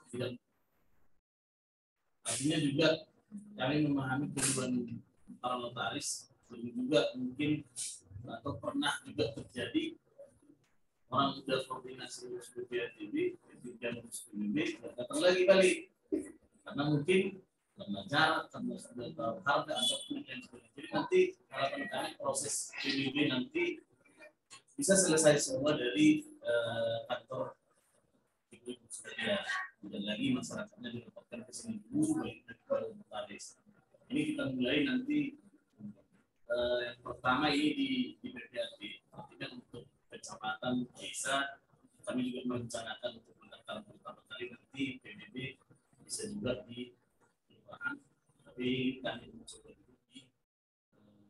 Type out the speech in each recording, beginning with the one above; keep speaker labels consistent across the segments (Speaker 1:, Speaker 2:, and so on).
Speaker 1: tidak. Artinya juga kami memahami kehidupan para notaris, juga mungkin atau pernah juga terjadi orang sudah koordinasi dengan BPHTB, ketika ngurus PBB, datang lagi balik karena mungkin karena jarak, karena sudah tahu harga ataupun yang sebagainya. Jadi nanti harapan kami proses PBB nanti bisa selesai semua dari kantor ibu saja, dan lagi masyarakatnya didapatkan ke sini dulu baik dari notaris. Ini kita mulai nanti yang pertama ini di BPHT, artinya untuk kecamatan desa kami juga merencanakan untuk pendaftaran pertama kali nanti PBB bisa juga di kelurahan, tapi kami mencoba di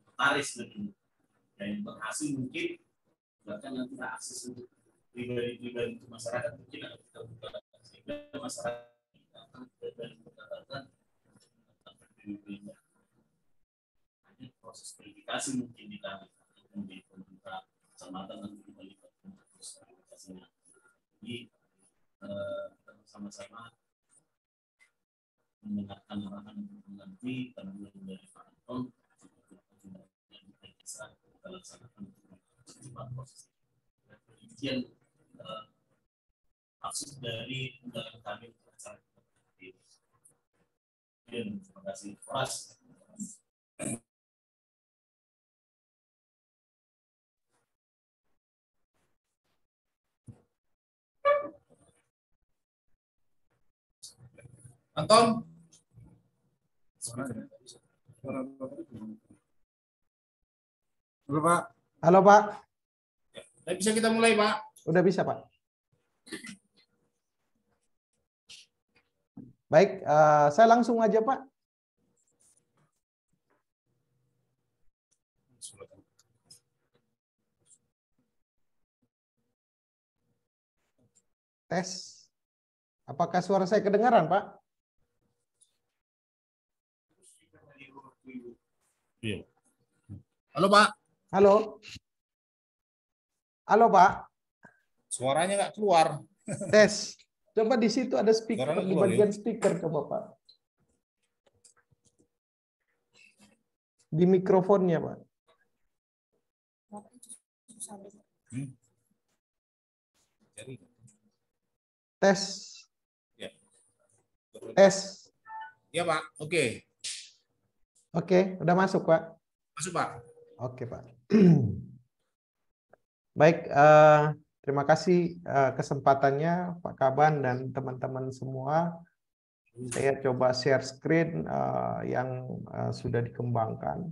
Speaker 1: notaris lebih yang berhasil mungkin bahkan nanti akses untuk pribadi untuk masyarakat mungkin akan kita buka sehingga masyarakat akan dari pendapatan PBB-nya. Hanya proses verifikasi mungkin di kami di pemerintah kecamatan nanti kita lihat proses verifikasinya. Jadi kita bersama-sama mendengarkan arahan nanti panduan dari Pak Anton yang kita bisa kita laksanakan untuk cepat proses. Demikian maksud dari undangan kami untuk acara ini. Terima kasih. Mas.
Speaker 2: Anton. Halo Pak.
Speaker 3: Halo Pak.
Speaker 2: Ya, bisa kita mulai Pak?
Speaker 3: Udah bisa Pak. Baik, saya langsung aja Pak. Tes. Apakah suara saya kedengaran Pak?
Speaker 2: Iya. Halo Pak.
Speaker 3: Halo. Halo Pak.
Speaker 2: Suaranya nggak keluar.
Speaker 3: Tes. Coba di situ ada speaker,
Speaker 2: Suaranya
Speaker 3: di
Speaker 2: keluar,
Speaker 3: bagian
Speaker 2: ya?
Speaker 3: speaker coba Pak. Di mikrofonnya Pak. Tes.
Speaker 2: Ya.
Speaker 3: Tes.
Speaker 2: Ya Pak, oke.
Speaker 3: Oke, udah masuk Pak.
Speaker 2: Masuk Pak.
Speaker 3: Oke Pak. Baik, terima kasih kesempatannya Pak Kaban dan teman-teman semua. Saya coba share screen yang sudah dikembangkan.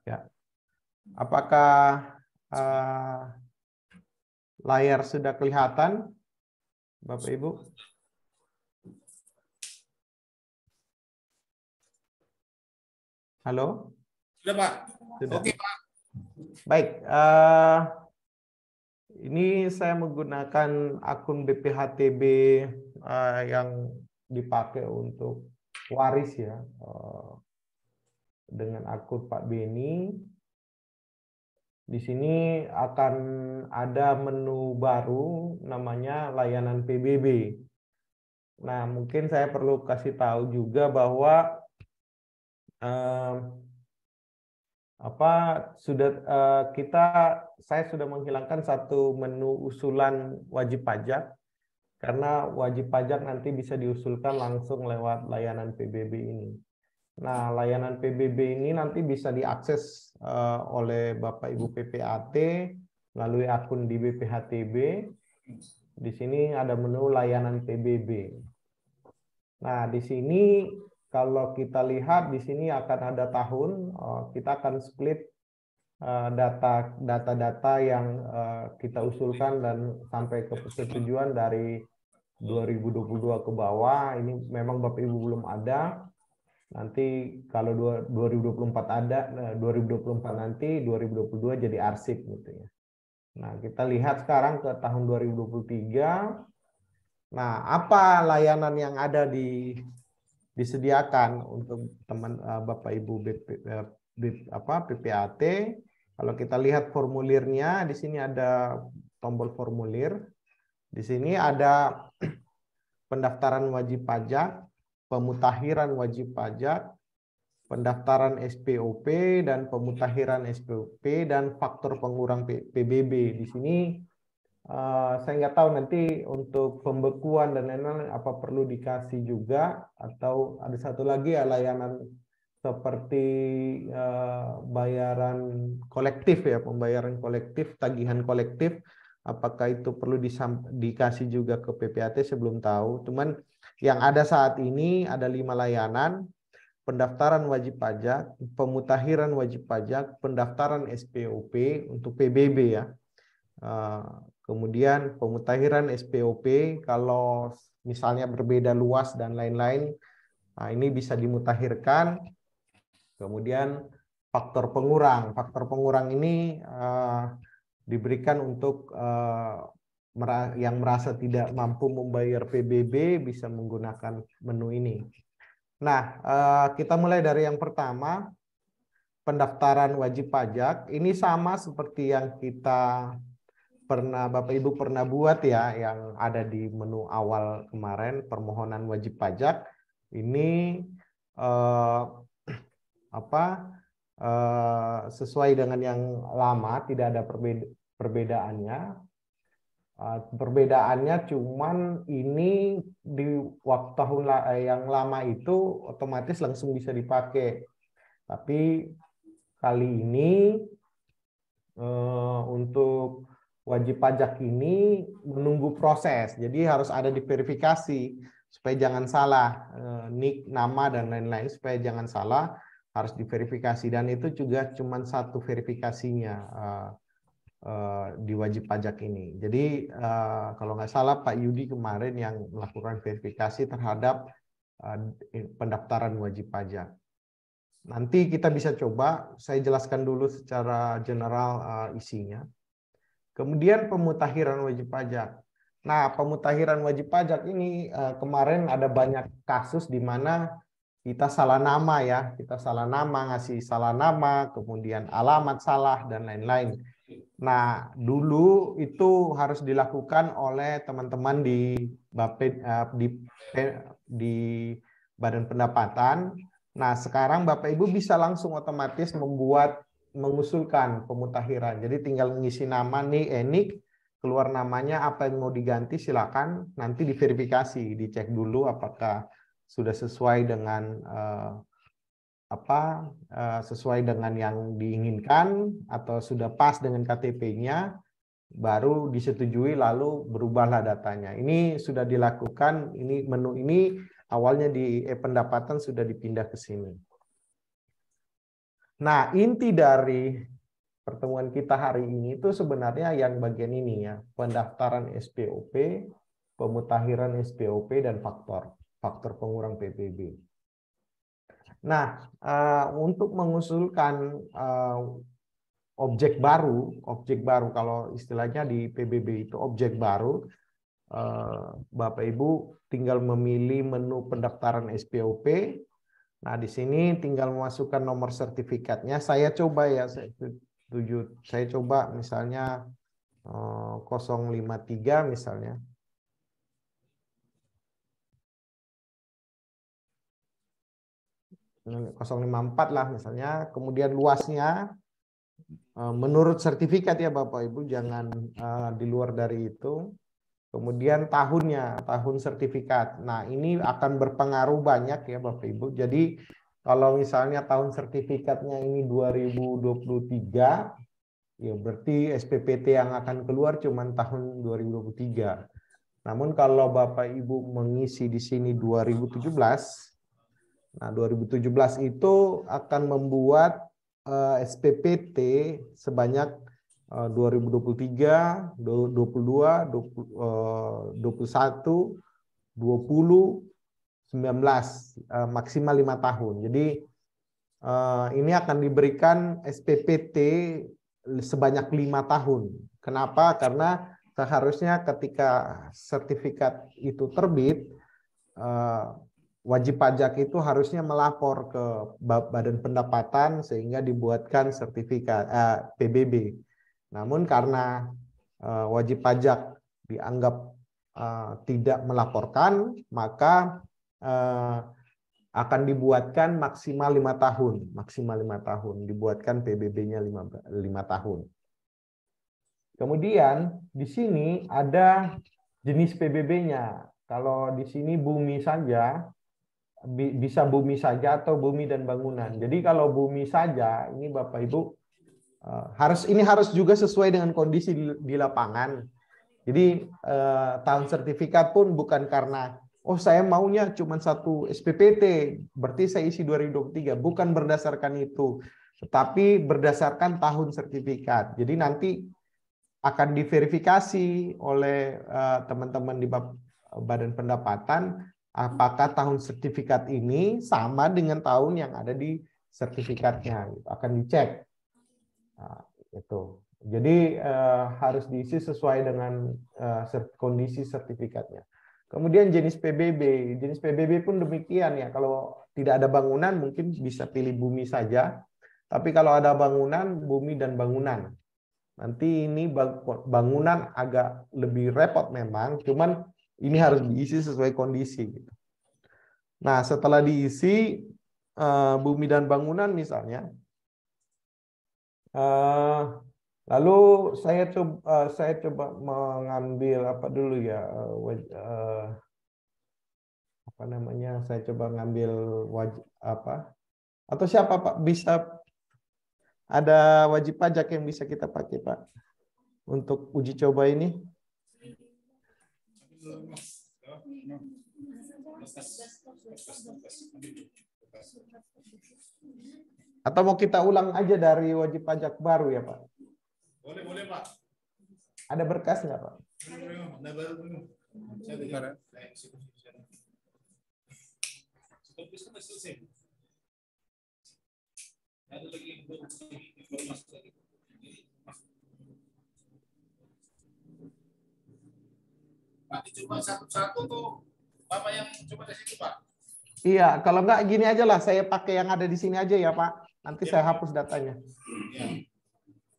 Speaker 3: Ya, apakah layar sudah kelihatan, Bapak Ibu? Halo?
Speaker 2: Sudah Pak.
Speaker 3: Sudah.
Speaker 2: Oke Pak.
Speaker 3: Baik, ini saya menggunakan akun BPHTB yang dipakai untuk waris ya, dengan akun Pak Beni. Di sini akan ada menu baru namanya layanan PBB. Nah, mungkin saya perlu kasih tahu juga bahwa saya sudah menghilangkan satu menu usulan wajib pajak karena wajib pajak nanti bisa diusulkan langsung lewat layanan PBB ini. Nah, layanan PBB ini nanti bisa diakses oleh Bapak Ibu PPAT melalui akun di BPHTB. Di sini ada menu layanan PBB. Nah, di sini kalau kita lihat di sini akan ada tahun, kita akan split data-data yang kita usulkan dan sampai ke persetujuan dari 2022 ke bawah. Ini memang Bapak Ibu belum ada. Nanti kalau 2024 ada, 2024 nanti 2022 jadi arsip gitu ya. Nah, kita lihat sekarang ke tahun 2023. Nah, apa layanan yang ada disediakan untuk teman Bapak Ibu PPAT? Kalau kita lihat formulirnya, di sini ada tombol formulir. Di sini ada pendaftaran wajib pajak, pemutakhiran wajib pajak, pendaftaran SPOP dan pemutakhiran SPOP, dan faktor pengurang PBB. Di sini saya nggak tahu nanti untuk pembekuan dan lain-lain apa perlu dikasih juga, atau ada satu lagi ya layanan seperti bayaran kolektif ya, pembayaran kolektif, tagihan kolektif. Apakah itu perlu dikasih juga ke PPAT, saya belum tahu. Cuman yang ada saat ini ada 5 layanan: pendaftaran wajib pajak, pemutakhiran wajib pajak, pendaftaran SPOP untuk PBB ya. Kemudian pemutakhiran SPOP kalau misalnya berbeda luas dan lain-lain, ini bisa dimutakhirkan. Kemudian faktor pengurang. Faktor pengurang ini diberikan untuk yang merasa tidak mampu membayar PBB bisa menggunakan menu ini. Nah, kita mulai dari yang pertama, pendaftaran wajib pajak. Ini sama seperti yang kita Bapak Ibu pernah buat ya, yang ada di menu awal kemarin, permohonan wajib pajak. Ini sesuai dengan yang lama, tidak ada perbedaannya. Perbedaannya cuman ini di waktu tahun yang lama itu otomatis langsung bisa dipakai. Tapi kali ini untuk wajib pajak ini menunggu proses. Jadi harus ada diverifikasi supaya jangan salah, nik, nama dan lain-lain, supaya jangan salah harus diverifikasi, dan itu juga cuma satu verifikasinya di wajib pajak ini. Jadi kalau nggak salah Pak Yudi kemarin yang melakukan verifikasi terhadap pendaftaran wajib pajak. Nanti kita bisa coba, saya jelaskan dulu secara general isinya. Kemudian pemutakhiran wajib pajak. Nah, pemutakhiran wajib pajak ini kemarin ada banyak kasus di mana kita salah nama ya, kita salah nama, ngasih salah nama, kemudian alamat salah dan lain-lain. Nah, dulu itu harus dilakukan oleh teman-teman di Badan Pendapatan. Nah, sekarang Bapak Ibu bisa langsung otomatis mengusulkan pemutakhiran. Jadi tinggal mengisi nama nik, keluar namanya, apa yang mau diganti silakan, nanti diverifikasi, dicek dulu apakah sudah sesuai dengan sesuai dengan yang diinginkan atau sudah pas dengan KTP-nya, baru disetujui lalu berubahlah datanya. Ini sudah dilakukan, ini menu ini awalnya di pendapatan sudah dipindah ke sini. Nah, inti dari pertemuan kita hari ini itu sebenarnya yang bagian ini ya, pendaftaran SPOP, pemutakhiran SPOP, dan faktor pengurang PBB. Nah, untuk mengusulkan objek baru kalau istilahnya di PBB itu objek baru, Bapak Ibu tinggal memilih menu pendaftaran SPOP. Nah, di sini tinggal memasukkan nomor sertifikatnya. Saya coba ya, saya coba misalnya 053 misalnya. 054 lah misalnya, kemudian luasnya menurut sertifikat ya Bapak Ibu, jangan di luar dari itu. Kemudian tahunnya, tahun sertifikat. Nah, ini akan berpengaruh banyak ya Bapak Ibu. Jadi kalau misalnya tahun sertifikatnya ini 2023, ya berarti SPPT yang akan keluar cuma tahun 2023. Namun kalau Bapak Ibu mengisi di sini 2017, nah, 2017 itu akan membuat SPPT sebanyak 2023, 22, 21, 20, 19, maksimal 5 tahun. Jadi ini akan diberikan SPPT sebanyak 5 tahun. Kenapa? Karena seharusnya ketika sertifikat itu terbit, wajib pajak itu harusnya melapor ke Badan Pendapatan sehingga dibuatkan sertifikat PBB. Namun karena wajib pajak dianggap tidak melaporkan, maka akan dibuatkan maksimal 5 tahun, dibuatkan PBB-nya 5 tahun. Kemudian di sini ada jenis PBB-nya. Kalau di sini bumi saja, bisa bumi saja atau bumi dan bangunan. Jadi kalau bumi saja, ini Bapak Ibu harus juga sesuai dengan kondisi di lapangan. Jadi tahun sertifikat pun bukan karena saya maunya cuma 1 SPPT, berarti saya isi 2023. Bukan berdasarkan itu, tetapi berdasarkan tahun sertifikat. Jadi nanti akan diverifikasi oleh teman-teman di Badan Pendapatan apakah tahun sertifikat ini sama dengan tahun yang ada di sertifikatnya. Akan dicek. Nah, itu. Jadi harus diisi sesuai dengan kondisi sertifikatnya. Kemudian jenis PBB. Jenis PBB pun demikian ya. Kalau tidak ada bangunan mungkin bisa pilih bumi saja. Tapi kalau ada bangunan, bumi dan bangunan. Nanti ini bangunan agak lebih repot memang. Cuman ini harus diisi sesuai kondisi. Nah, setelah diisi bumi dan bangunan misalnya, lalu saya coba mengambil apa dulu ya, apa namanya? Saya coba ngambil atau siapa Pak bisa ada wajib pajak yang bisa kita pakai Pak untuk uji coba ini? Atau mau kita ulang aja dari wajib pajak baru ya Pak?
Speaker 2: Boleh Pak.
Speaker 3: Ada berkas nggak Pak?
Speaker 2: Pak, coba satu-satu tuh Bapak yang coba di situ Pak.
Speaker 3: Iya, kalau nggak gini aja lah, saya pakai yang ada di sini aja ya Pak. Nanti saya hapus datanya.
Speaker 2: Ya.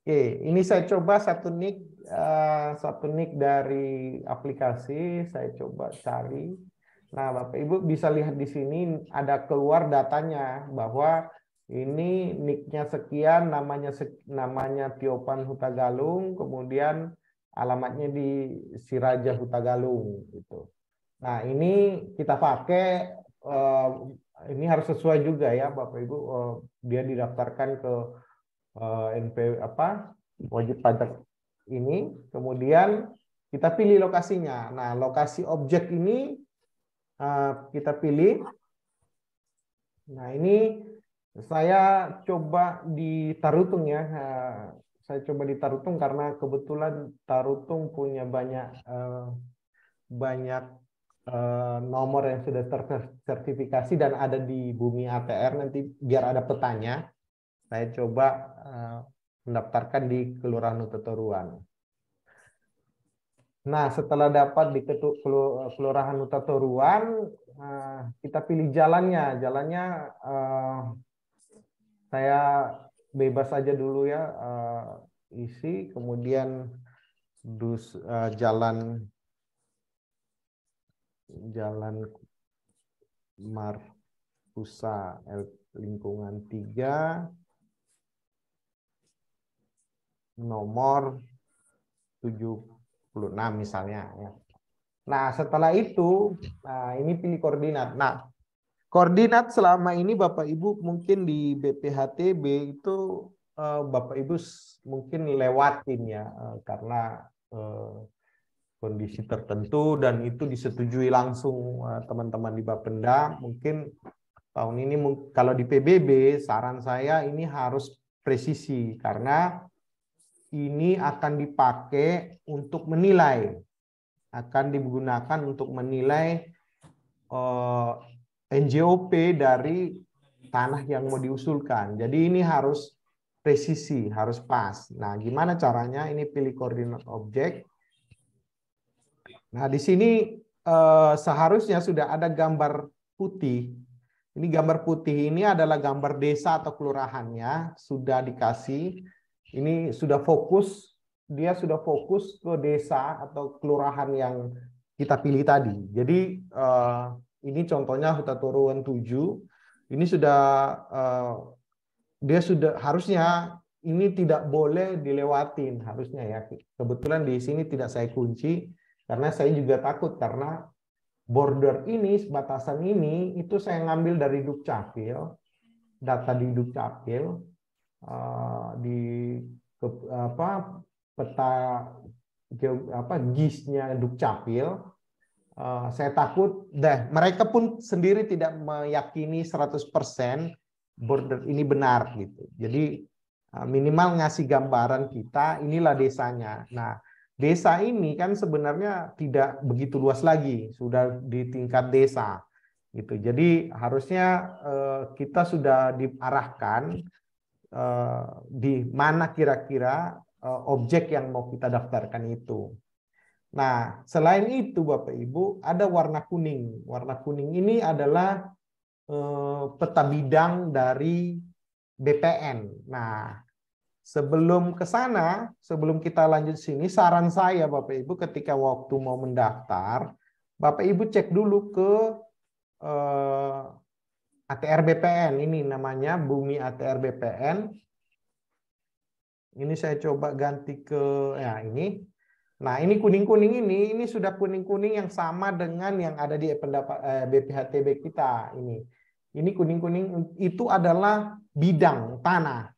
Speaker 3: Oke, ini saya coba satu nick dari aplikasi, saya coba cari. Nah, Bapak Ibu bisa lihat di sini ada keluar datanya bahwa ini nicknya sekian, namanya Tiopan Hutagalung, kemudian alamatnya di Siraja Hutagalung gitu. Nah, ini kita pakai ini harus sesuai juga ya Bapak Ibu, dia didaftarkan ke wajib pajak ini, kemudian kita pilih lokasinya. Nah, lokasi objek ini kita pilih. Nah, ini saya coba di Tarutung ya. Saya coba di Tarutung karena kebetulan Tarutung punya banyak nomor yang sudah tersertifikasi dan ada di Bumi ATR. Nanti biar ada petanya, saya coba mendaftarkan di Kelurahan Utatoruan. Nah, setelah dapat di Kelurahan Utatoruan, kita pilih jalannya. Jalannya saya bebas aja dulu ya, isi, kemudian Jalan Marpusa lingkungan 3 nomor 76 misalnya ya. Nah, setelah itu ini pilih koordinat. Nah, koordinat selama ini Bapak Ibu mungkin di BPHTB itu Bapak Ibu mungkin lewatin ya karena kondisi tertentu dan itu disetujui langsung teman-teman di Bapenda. Mungkin tahun ini kalau di PBB saran saya ini harus presisi karena ini akan dipakai untuk menilai, akan digunakan untuk menilai NJOP dari tanah yang mau diusulkan. Jadi ini harus presisi, harus pas. Nah, gimana caranya? Ini pilih koordinat objek. Nah, di sini seharusnya sudah ada gambar putih. Ini gambar putih ini adalah gambar desa atau kelurahannya, sudah dikasih. Ini sudah fokus, dia sudah fokus ke desa atau kelurahan yang kita pilih tadi. Jadi ini contohnya Huta Toruan 7. Ini sudah dia sudah harusnya ini tidak boleh dilewatin harusnya ya. Kebetulan di sini tidak saya kunci karena saya juga takut karena border ini, batasan ini, itu saya ngambil dari Dukcapil, data di Dukcapil, di peta GIS-nya Dukcapil. Saya takut, mereka pun sendiri tidak meyakini 100% border ini benar gitu. Jadi minimal ngasih gambaran kita, inilah desanya. Nah, desa ini kan sebenarnya tidak begitu luas lagi, sudah di tingkat desa, gitu. Jadi harusnya kita sudah diarahkan di mana kira-kira objek yang mau kita daftarkan itu. Nah, selain itu, Bapak Ibu, ada warna kuning. Warna kuning ini adalah peta bidang dari BPN. Nah, sebelum ke sana, sebelum kita lanjut sini, saran saya Bapak Ibu ketika waktu mau mendaftar, Bapak Ibu cek dulu ke ATR BPN. Ini namanya Bumi ATR BPN. Ini saya coba ganti ke ya ini. Nah, ini kuning-kuning ini sudah kuning-kuning yang sama dengan yang ada di BPHTB kita ini. Ini kuning-kuning itu adalah bidang tanah.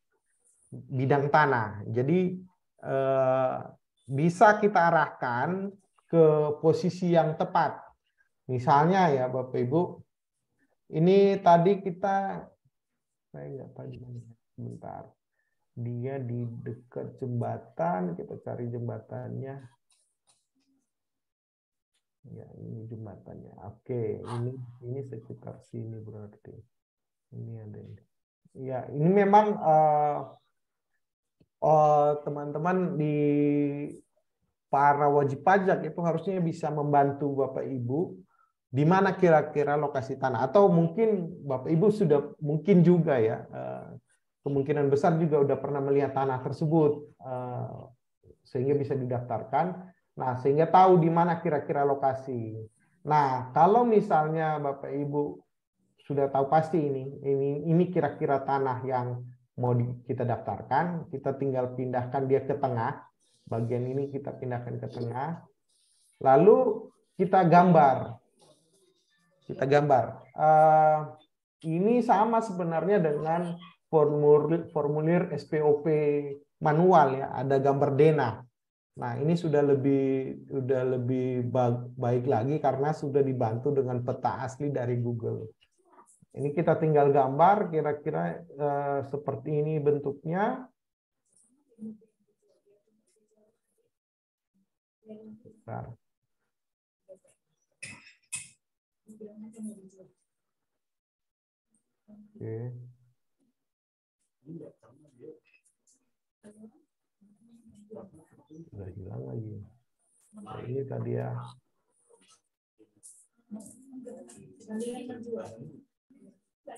Speaker 3: Bidang tanah. Jadi bisa kita arahkan ke posisi yang tepat. Misalnya ya Bapak Ibu, ini tadi kita, saya nggak tahu di mana, sebentar. Dia di dekat jembatan, kita cari jembatannya. Ya, ini jembatannya. Oke, ini sekitar sini berarti. Ini ada ini. Ya, ini memang teman-teman di para wajib pajak itu harusnya bisa membantu Bapak Ibu di mana kira-kira lokasi tanah, atau mungkin Bapak Ibu sudah mungkin juga ya kemungkinan besar juga udah pernah melihat tanah tersebut sehingga bisa didaftarkan. Nah, sehingga tahu di mana kira-kira lokasi. Nah, kalau misalnya Bapak Ibu sudah tahu pasti ini kira-kira tanah yang mau kita daftarkan, kita tinggal pindahkan dia ke tengah. Bagian ini kita pindahkan ke tengah. Lalu kita gambar. Kita gambar. Ini sama sebenarnya dengan formulir SPOP manual ya, ada gambar denah. Nah, ini sudah lebih baik lagi karena sudah dibantu dengan peta asli dari Google. Ini kita tinggal gambar kira-kira seperti ini bentuknya. Bentar. Oke. Sudah hilang lagi. Nah, ini tadi ya.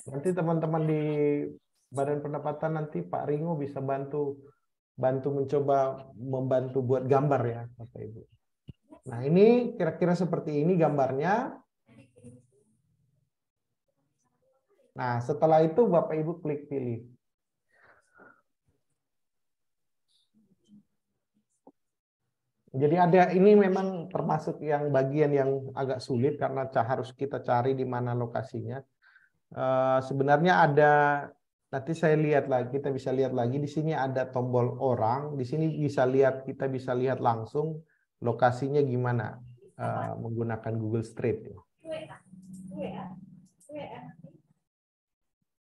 Speaker 3: Nanti teman-teman di Badan Pendapatan nanti Pak Ringo bisa bantu mencoba membantu buat gambar ya Bapak Ibu. Nah, ini kira-kira seperti ini gambarnya. Nah, setelah itu Bapak Ibu klik pilih. Jadi ada ini memang termasuk yang bagian yang agak sulit karena harus kita cari di mana lokasinya. Sebenarnya ada, nanti saya lihat lagi, kita bisa lihat lagi di sini ada tombol orang, di sini kita bisa lihat langsung lokasinya gimana menggunakan Google Street.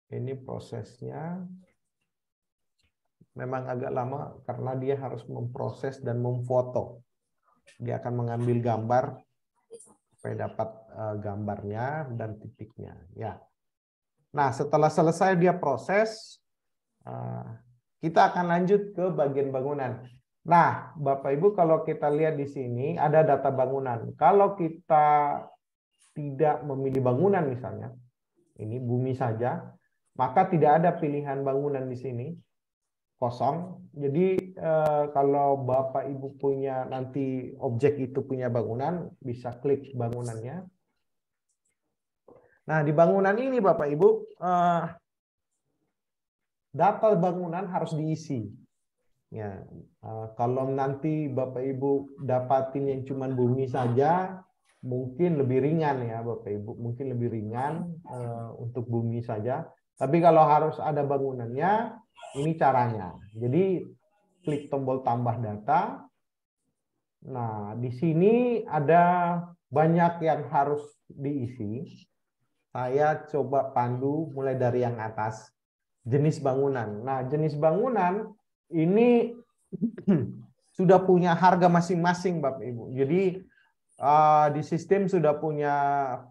Speaker 3: Ini prosesnya memang agak lama karena dia harus memproses dan memfoto. Dia akan mengambil gambar supaya dapat gambarnya dan titiknya. Ya. Nah, setelah selesai dia proses, kita akan lanjut ke bagian bangunan. Nah, Bapak Ibu kalau kita lihat di sini ada data bangunan. Kalau kita tidak memilih bangunan misalnya, ini bumi saja, maka tidak ada pilihan bangunan di sini, kosong. Jadi kalau Bapak Ibu punya nanti objek itu punya bangunan, bisa klik bangunannya. Nah, di bangunan ini Bapak Ibu, data bangunan harus diisi. Ya, kalau nanti Bapak Ibu dapatin yang cuma bumi saja, mungkin lebih ringan ya Bapak Ibu, mungkin lebih ringan untuk bumi saja. Tapi kalau harus ada bangunannya, ini caranya. Jadi klik tombol tambah data. Nah, di sini ada banyak yang harus diisi. Saya coba pandu mulai dari yang atas. Jenis bangunan. Nah, jenis bangunan ini sudah punya harga masing-masing Bapak Ibu. Jadi di sistem sudah punya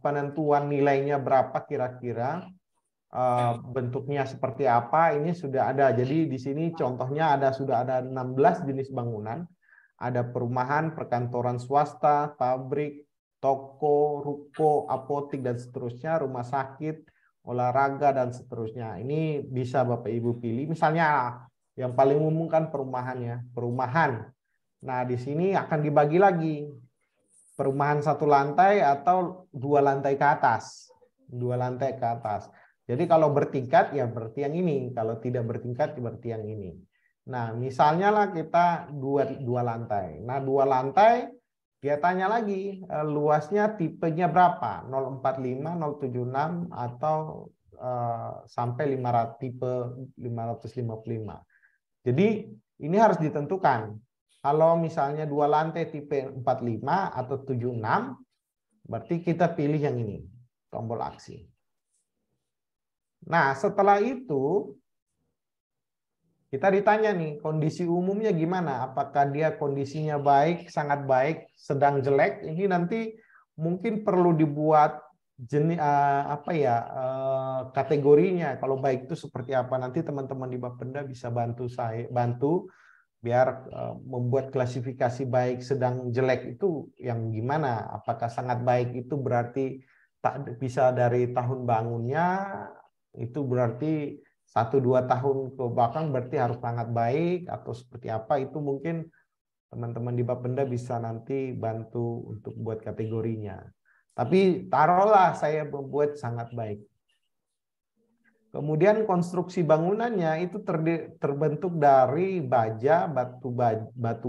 Speaker 3: penentuan nilainya berapa kira-kira, bentuknya seperti apa, ini sudah ada. Jadi di sini contohnya sudah ada 16 jenis bangunan. Ada perumahan, perkantoran swasta, pabrik, toko, ruko, apotik dan seterusnya, rumah sakit, olahraga dan seterusnya. Ini bisa Bapak Ibu pilih. Misalnya yang paling umum kan perumahan ya, perumahan. Nah, di sini akan dibagi lagi. Perumahan 1 lantai atau 2 lantai ke atas. 2 lantai ke atas. Jadi kalau bertingkat ya berarti yang ini, kalau tidak bertingkat berarti yang ini. Nah, misalnya lah kita dua lantai. Nah, 2 lantai dia tanya lagi luasnya tipenya berapa? 045, 076 atau sampai 500 tipe 555. Jadi ini harus ditentukan. Kalau misalnya 2 lantai tipe 45 atau 76, berarti kita pilih yang ini, tombol aksi. Nah, setelah itu kita ditanya nih, kondisi umumnya gimana? Apakah dia kondisinya baik, sangat baik, sedang jelek? Ini nanti mungkin perlu dibuat jenis kategorinya. Kalau baik itu seperti apa? Nanti teman-teman di Bapenda bisa bantu biar membuat klasifikasi baik, sedang, jelek itu yang gimana? Apakah sangat baik itu berarti tak bisa dari tahun bangunnya? Itu berarti 1-2 tahun ke belakang berarti harus sangat baik atau seperti apa, itu mungkin teman-teman di Bapenda bisa nanti bantu untuk buat kategorinya. Tapi taruhlah saya membuat sangat baik. Kemudian konstruksi bangunannya itu terbentuk dari baja, batu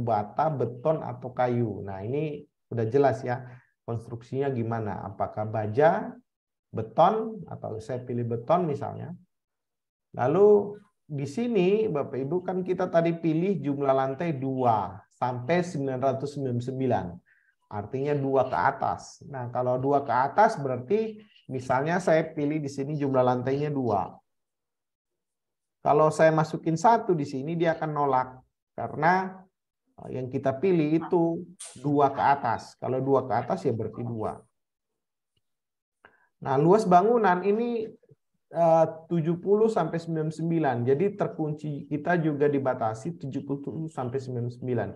Speaker 3: bata, beton atau kayu. Nah, ini udah jelas ya konstruksinya gimana. Apakah baja, beton, atau saya pilih beton misalnya. Lalu di sini Bapak Ibu kan kita tadi pilih jumlah lantai 2 sampai 999. Artinya 2 ke atas. Nah, kalau 2 ke atas berarti misalnya saya pilih di sini jumlah lantainya 2. Kalau saya masukin 1 di sini dia akan nolak karena yang kita pilih itu 2 ke atas. Kalau 2 ke atas ya berarti 2. Nah, luas bangunan ini 70 sampai 99. Jadi terkunci kita juga dibatasi 70 sampai 99.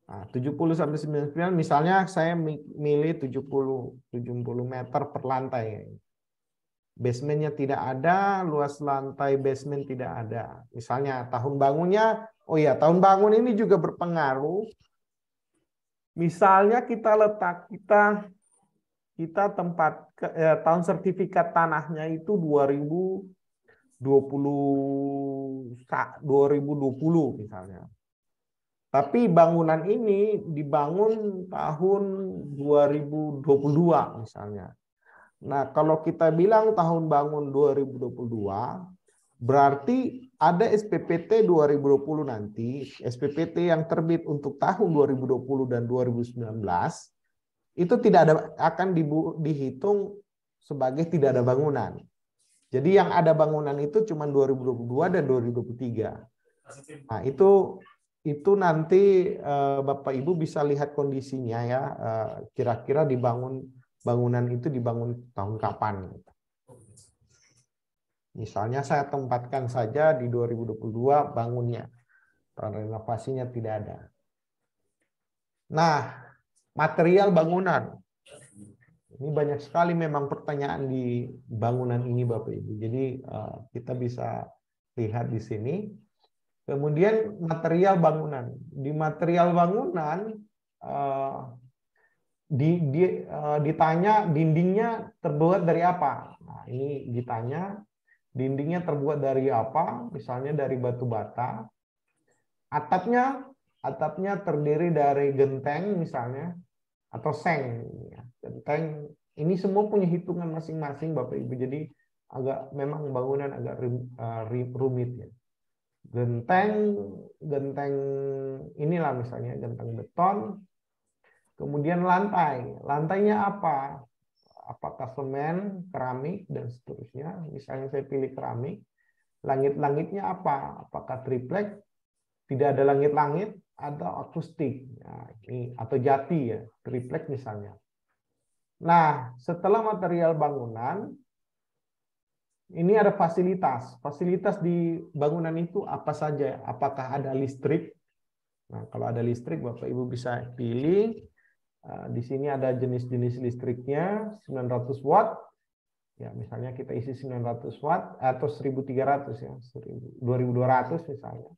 Speaker 3: Nah, 70 sampai 99 misalnya saya milih 70 meter per lantai. Basementnya tidak ada, luas lantai basement tidak ada. Misalnya tahun bangunnya, oh ya, tahun bangun ini juga berpengaruh. Misalnya kita tempat tahun sertifikat tanahnya itu 2020 misalnya. Tapi bangunan ini dibangun tahun 2022 misalnya. Nah, kalau kita bilang tahun bangun 2022, berarti ada SPPT 2020 nanti, SPPT yang terbit untuk tahun 2020 dan 2019, itu tidak akan dihitung sebagai tidak ada bangunan. Jadi yang ada bangunan itu cuma 2022 dan 2023. Nah, itu nanti Bapak Ibu bisa lihat kondisinya ya, kira-kira bangunan itu dibangun tahun kapan. Misalnya saya tempatkan saja di 2022 bangunnya, tahun renovasinya tidak ada. Nah, material bangunan. ini banyak sekali memang pertanyaan di bangunan ini Bapak Ibu. Jadi kita bisa lihat di sini. Kemudian material bangunan. Di material bangunan ditanya dindingnya terbuat dari apa. Nah, ini ditanya dindingnya terbuat dari apa? Misalnya dari batu bata. Atapnya terdiri dari genteng misalnya atau seng. Genteng ini semua punya hitungan masing-masing Bapak Ibu. Jadi memang bangunan agak rumit ya. Genteng inilah misalnya genteng beton. Kemudian lantainya apa? Apakah semen, keramik dan seterusnya. Misalnya saya pilih keramik. Langit-langitnya apa? Apakah triplek? Tidak ada langit-langit atau akustik. Nah, ini atau jati ya, triplek misalnya. Nah, setelah material bangunan ini ada fasilitas. Fasilitas di bangunan itu apa saja? Apakah ada listrik? Nah, kalau ada listrik, Bapak Ibu bisa pilih. Di sini ada jenis-jenis listriknya, 900 watt. Ya, misalnya kita isi 900 watt atau 1300 ya, 2200 misalnya.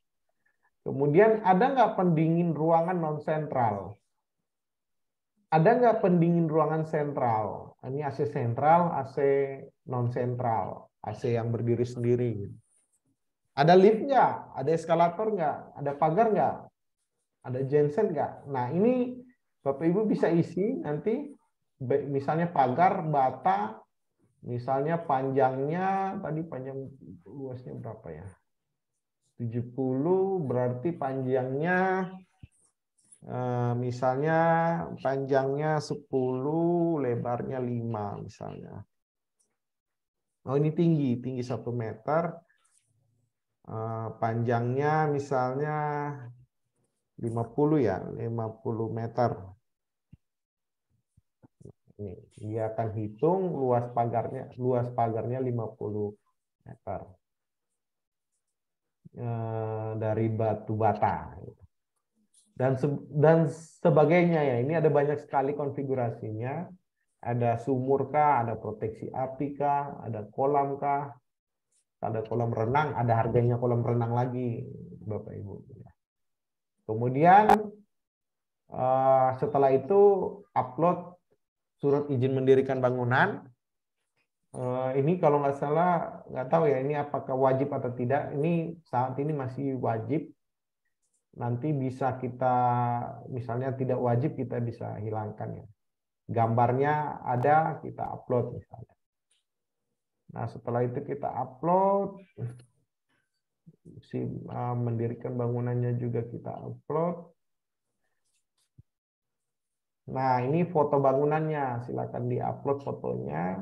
Speaker 3: Kemudian ada nggak pendingin ruangan non sentral? Ada nggak pendingin ruangan sentral? Ini AC sentral, AC non sentral, AC yang berdiri sendiri. Ada lift nggak? Ada eskalator nggak? Ada pagar nggak? Ada genset nggak? Nah ini Bapak Ibu bisa isi nanti, misalnya pagar bata, misalnya panjangnya tadi panjang luasnya berapa ya? 70 berarti panjangnya misalnya panjangnya 10, lebarnya 5 misalnya. Oh ini tinggi 1 meter, panjangnya misalnya 50 ya, 50 meter. Ini dia akan hitung luas pagarnya 50 meter dari batu bata. Dan sebagainya ya. Ini ada banyak sekali konfigurasinya. Ada sumur kah, ada proteksi api kah, ada kolam kah, ada kolam renang, ada harganya kolam renang lagi, Bapak Ibu. Kemudian setelah itu upload surat izin mendirikan bangunan. Ini kalau nggak salah, nggak tahu ya ini apakah wajib atau tidak. Ini saat ini masih wajib. Nanti bisa kita, misalnya tidak wajib, kita bisa hilangkan ya. Gambarnya ada, kita upload misalnya. Nah setelah itu kita upload, mendirikan bangunannya juga kita upload. Nah ini foto bangunannya, silakan diupload fotonya.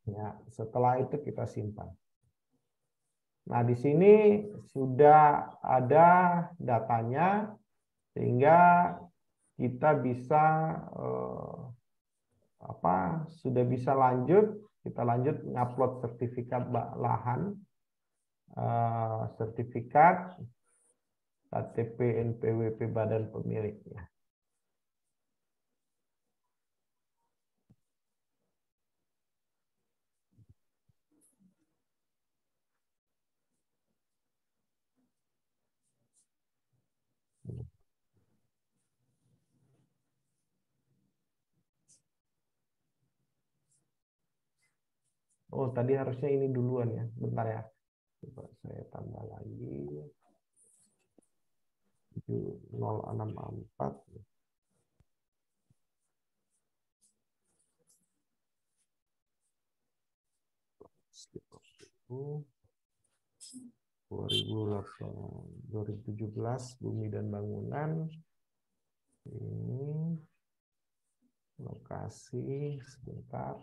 Speaker 3: Ya, setelah itu kita simpan. Nah, di sini sudah ada datanya sehingga kita bisa sudah bisa kita lanjut ngupload sertifikat lahan, sertifikat KTP NPWP badan pemiliknya. Oh, tadi harusnya ini duluan ya. Bentar ya. Coba saya tambah lagi. 064. Skip 2017 Bumi dan Bangunan. Ini lokasi sebentar.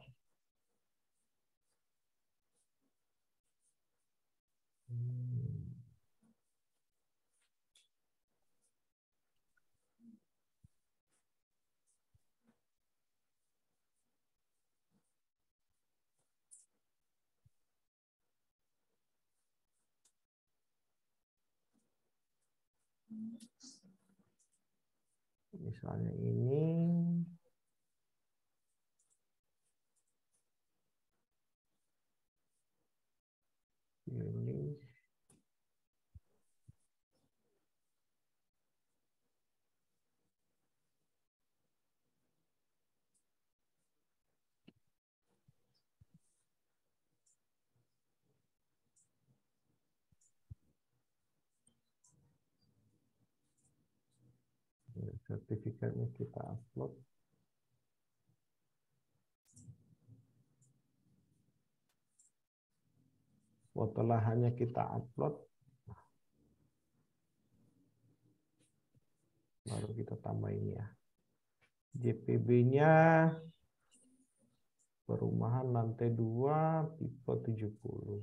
Speaker 3: Misalnya ini. Ini. Sertifikatnya kita upload. Foto lahannya kita upload. Baru kita tambahin ya. JPB-nya perumahan lantai 2 tipe 70.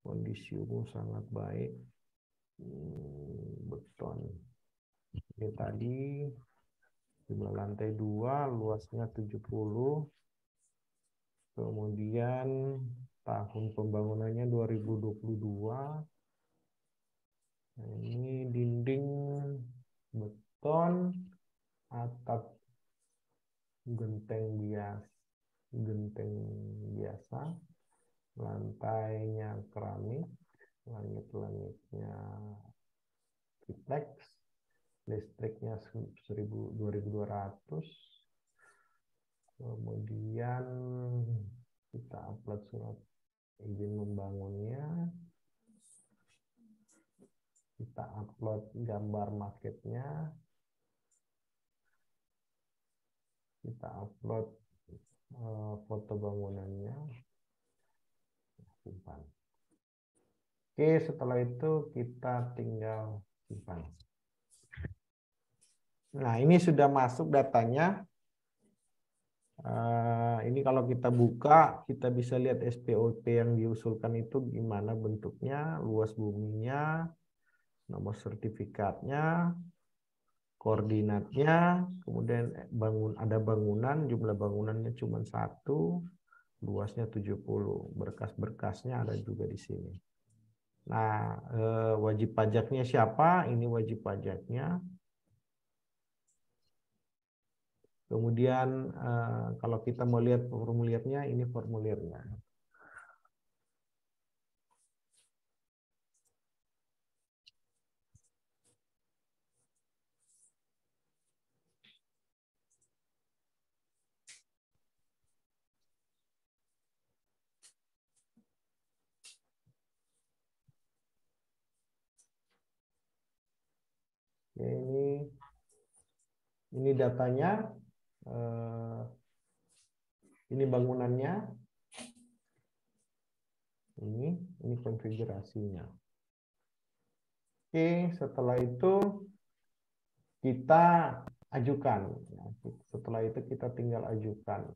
Speaker 3: Kondisi umum sangat baik. Beton. Ini tadi jumlah lantai 2, luasnya 70. Kemudian tahun pembangunannya 2022. Nah, ini dinding beton, atap genteng biasa, lantainya keramik, langit-langitnya triplex, listriknya 2200. Kemudian kita upload surat izin membangunnya, kita upload gambar maketnya, kita upload foto bangunannya, simpan. Oke, setelah itu kita tinggal simpan. Nah, ini sudah masuk datanya. Ini kalau kita buka, kita bisa lihat SPOP yang diusulkan itu gimana bentuknya, luas buminya, nomor sertifikatnya, koordinatnya, kemudian ada bangunan, jumlah bangunannya cuma 1, luasnya 70, berkas-berkasnya ada juga di sini. Nah, wajib pajaknya siapa? Ini wajib pajaknya. Kemudian kalau kita mau lihat formulirnya, ini formulirnya. Ya, ini datanya. Ini bangunannya. Ini konfigurasinya. Oke, setelah itu kita ajukan. Setelah itu kita tinggal ajukan.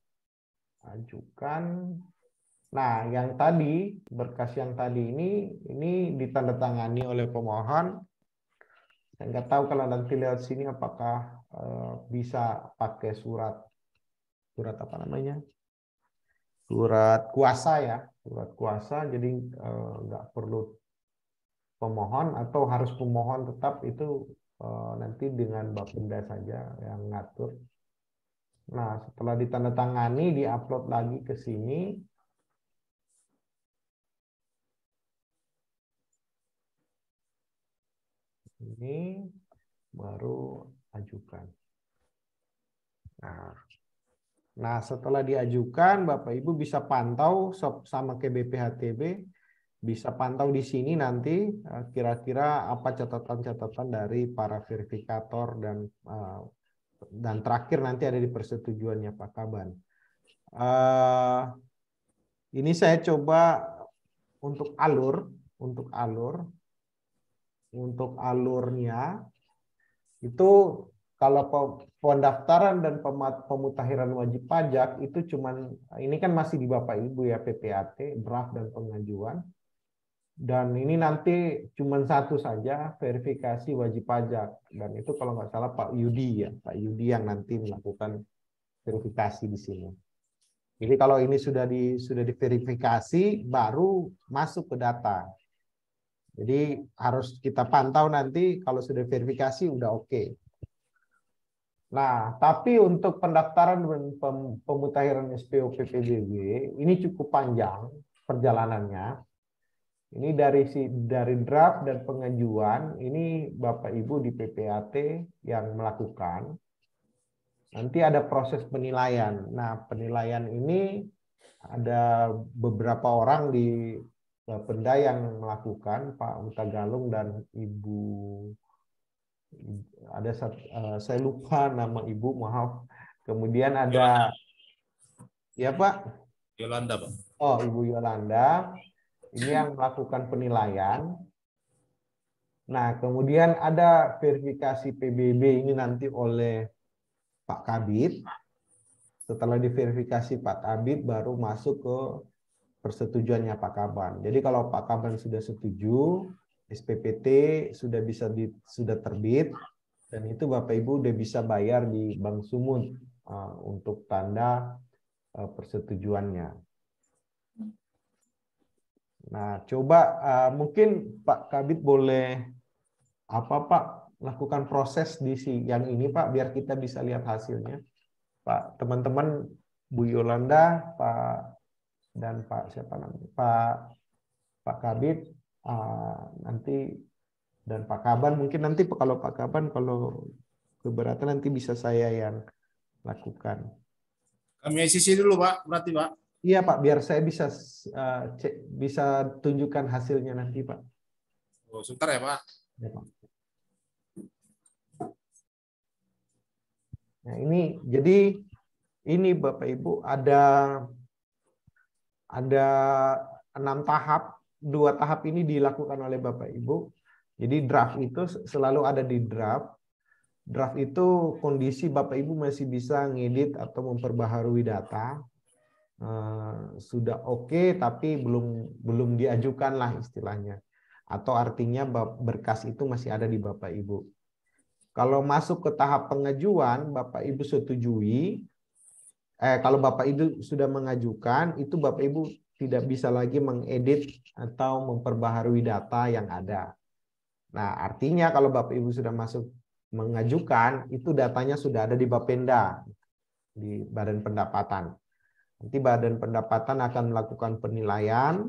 Speaker 3: Nah, yang tadi, berkas yang tadi ini ditandatangani oleh pemohon. Saya nggak tahu kalau nanti lewat sini apakah bisa pakai surat apa namanya? Surat kuasa ya, surat kuasa. Jadi nggak perlu pemohon atau harus pemohon tetap itu nanti dengan Bapenda saja yang ngatur. Nah, setelah ditandatangani, diupload lagi ke sini. Ini baru ajukan. Nah, setelah diajukan, Bapak Ibu bisa pantau sama ke BPHTB, bisa pantau di sini nanti kira-kira apa catatan-catatan dari para verifikator dan terakhir nanti ada di persetujuannya Pak Kaban. Ini saya coba untuk alurnya itu kalau pendaftaran dan pemutakhiran wajib pajak itu cuman ini kan masih di Bapak Ibu ya, PPAT, draft dan pengajuan. Dan ini nanti cuma satu saja, verifikasi wajib pajak. Dan itu kalau nggak salah Pak Yudi ya, Pak Yudi yang nanti melakukan verifikasi di sini. Jadi kalau ini sudah diverifikasi, baru masuk ke data. Jadi harus kita pantau nanti kalau sudah verifikasi udah oke. Nah, tapi untuk pendaftaran dan pemutakhiran SPOP PBB ini cukup panjang perjalanannya. Ini dari draft dan pengajuan, ini Bapak Ibu di PPAT yang melakukan. Nanti ada proses penilaian. Nah, penilaian ini ada beberapa orang di Bapenda yang melakukan, Pak Utagalung dan Ibu, ada saya lupa nama Ibu, maaf. Kemudian ada, ya Pak?
Speaker 2: Yolanda, Pak.
Speaker 3: Oh, Ibu Yolanda. Ini yang melakukan penilaian. Nah, kemudian ada verifikasi PBB ini nanti oleh Pak Kabid. Setelah diverifikasi Pak Kabid baru masuk ke persetujuannya Pak Kaban. Jadi kalau Pak Kaban sudah setuju, SPPT sudah terbit, dan itu Bapak Ibu udah bisa bayar di Bank Sumut untuk tanda persetujuannya. Nah, coba mungkin Pak Kabid boleh Pak lakukan proses di yang ini Pak, biar kita bisa lihat hasilnya. Pak, teman-teman, Bu Yolanda, Pak dan Pak siapa namanya, Pak Kabid nanti, dan Pak Kaban mungkin nanti kalau Pak Kaban kalau keberatan nanti bisa saya yang lakukan.
Speaker 2: Kami ICC dulu, Pak, berarti, Pak.
Speaker 3: Iya Pak, biar saya bisa bisa tunjukkan hasilnya nanti Pak.
Speaker 2: Oh, sebentar ya Pak.
Speaker 3: Ya, Pak. Nah ini jadi ini Bapak Ibu ada 6 tahap, 2 tahap ini dilakukan oleh Bapak Ibu. Jadi draft itu selalu ada di draft. Draft itu kondisi Bapak Ibu masih bisa ngedit atau memperbaharui data. Sudah oke, tapi belum diajukan lah istilahnya. Atau artinya berkas itu masih ada di Bapak Ibu. Kalau masuk ke tahap pengajuan, Bapak Ibu setujui. Kalau Bapak Ibu sudah mengajukan, itu Bapak Ibu tidak bisa lagi mengedit atau memperbaharui data yang ada. Nah, artinya kalau Bapak Ibu sudah masuk mengajukan, itu datanya sudah ada di Bapenda, di Badan Pendapatan. Nanti Badan Pendapatan akan melakukan penilaian,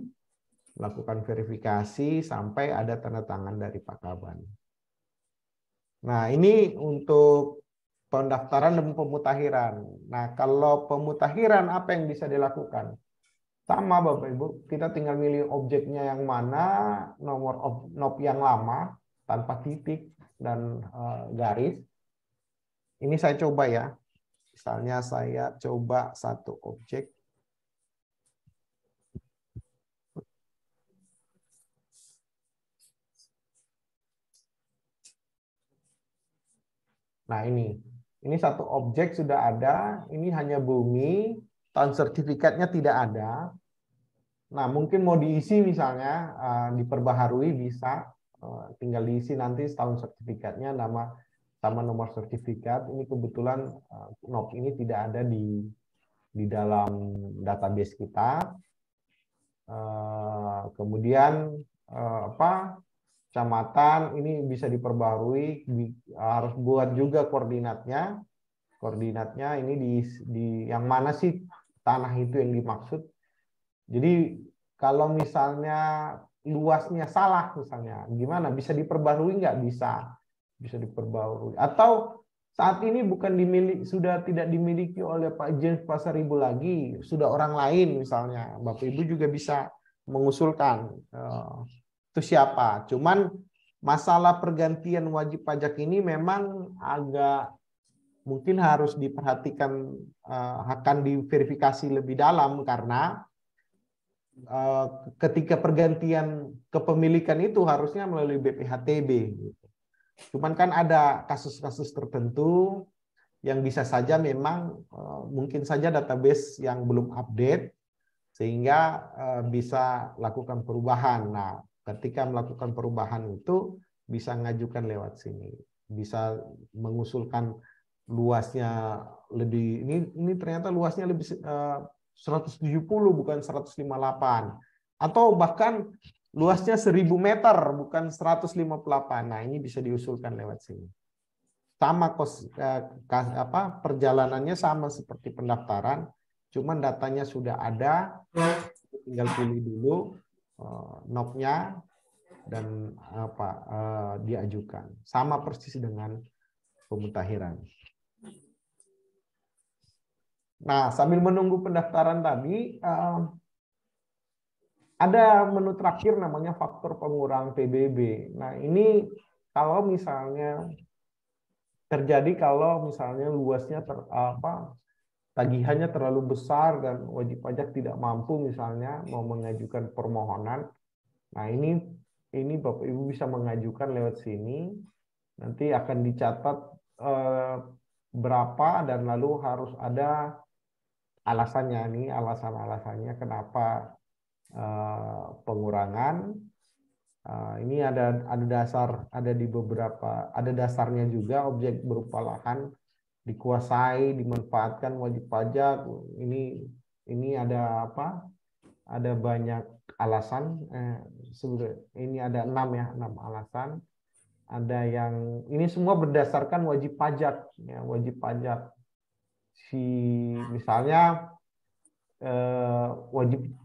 Speaker 3: melakukan verifikasi, sampai ada tanda tangan dari Pak Kaban. Nah, ini untuk pendaftaran dan pemutakhiran. Nah, kalau pemutakhiran apa yang bisa dilakukan? Sama Bapak Ibu, kita tinggal milih objeknya yang mana, nomor NOP yang lama, tanpa titik dan garis. Ini saya coba ya. Misalnya saya coba satu objek. Nah ini satu objek sudah ada, ini hanya bumi, tahun sertifikatnya tidak ada. Nah mungkin mau diisi misalnya, diperbaharui bisa, tinggal diisi nanti tahun sertifikatnya, nama sama nomor sertifikat. Ini kebetulan NOP ini tidak ada di dalam database kita. Kemudian kecamatan ini bisa diperbarui, harus buat juga koordinatnya. Koordinatnya ini di yang mana sih tanah itu yang dimaksud. Jadi kalau misalnya luasnya salah misalnya, gimana? Bisa diperbarui nggak? Bisa diperbarui. Atau saat ini sudah tidak dimiliki oleh Pak James Pasaribu lagi, sudah orang lain misalnya. Bapak Ibu juga bisa mengusulkan itu siapa. Cuman masalah pergantian wajib pajak ini memang agak mungkin harus diperhatikan, akan diverifikasi lebih dalam, karena ketika pergantian kepemilikan itu harusnya melalui BPHTB. Cuman kan ada kasus-kasus tertentu yang bisa saja memang mungkin saja database yang belum update sehingga bisa lakukan perubahan. Nah, ketika melakukan perubahan itu bisa mengajukan lewat sini. Bisa mengusulkan luasnya lebih, ini ternyata luasnya lebih 170 bukan 158. Atau bahkan luasnya 1000 meter bukan 158. Nah, ini bisa diusulkan lewat sini. sama perjalanannya sama seperti pendaftaran, cuman datanya sudah ada, tinggal pilih dulu NOP-nya dan diajukan. Sama persis dengan pemutakhiran. Nah, sambil menunggu pendaftaran tadi, ada menu terakhir namanya faktor pengurang PBB. Nah, ini kalau misalnya terjadi kalau misalnya luasnya tagihannya terlalu besar dan wajib pajak tidak mampu misalnya mau mengajukan permohonan. Nah, ini Bapak Ibu bisa mengajukan lewat sini. Nanti akan dicatat berapa dan lalu harus ada alasannya nih, alasan-alasannya kenapa pengurangan. Ini ada dasar, ada di beberapa, ada dasarnya juga, objek berupa lahan dikuasai, dimanfaatkan wajib pajak. Ini ada apa? Ada banyak alasan. Ini ada 6 alasan. Ada yang ini semua berdasarkan wajib pajak, ya, wajib pajak. Misalnya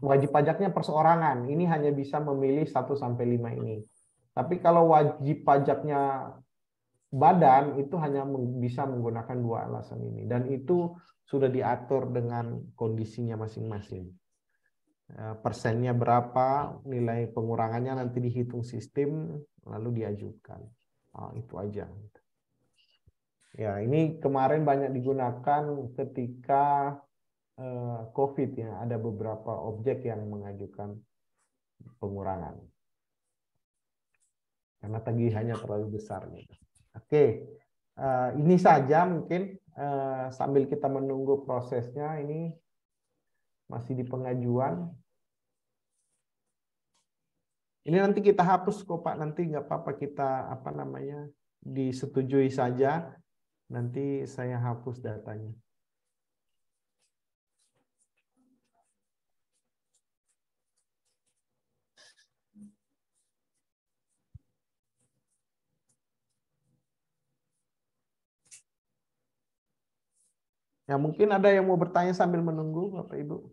Speaker 3: wajib pajaknya perseorangan, ini hanya bisa memilih 1 sampai 5 ini. Tapi kalau wajib pajaknya badan itu hanya bisa menggunakan 2 alasan ini, dan itu sudah diatur dengan kondisinya masing-masing. Persennya berapa, nilai pengurangannya nanti dihitung sistem lalu diajukan. Itu aja. Ya, ini kemarin banyak digunakan ketika COVID, ya, ada beberapa objek yang mengajukan pengurangan karena tagihannya terlalu besar. Gitu. Oke, ini saja mungkin sambil kita menunggu prosesnya, ini masih di pengajuan. Ini nanti kita hapus kok Pak, nanti nggak apa-apa, kita disetujui saja, nanti saya hapus datanya. Ya, mungkin ada yang mau bertanya sambil menunggu, Bapak Ibu.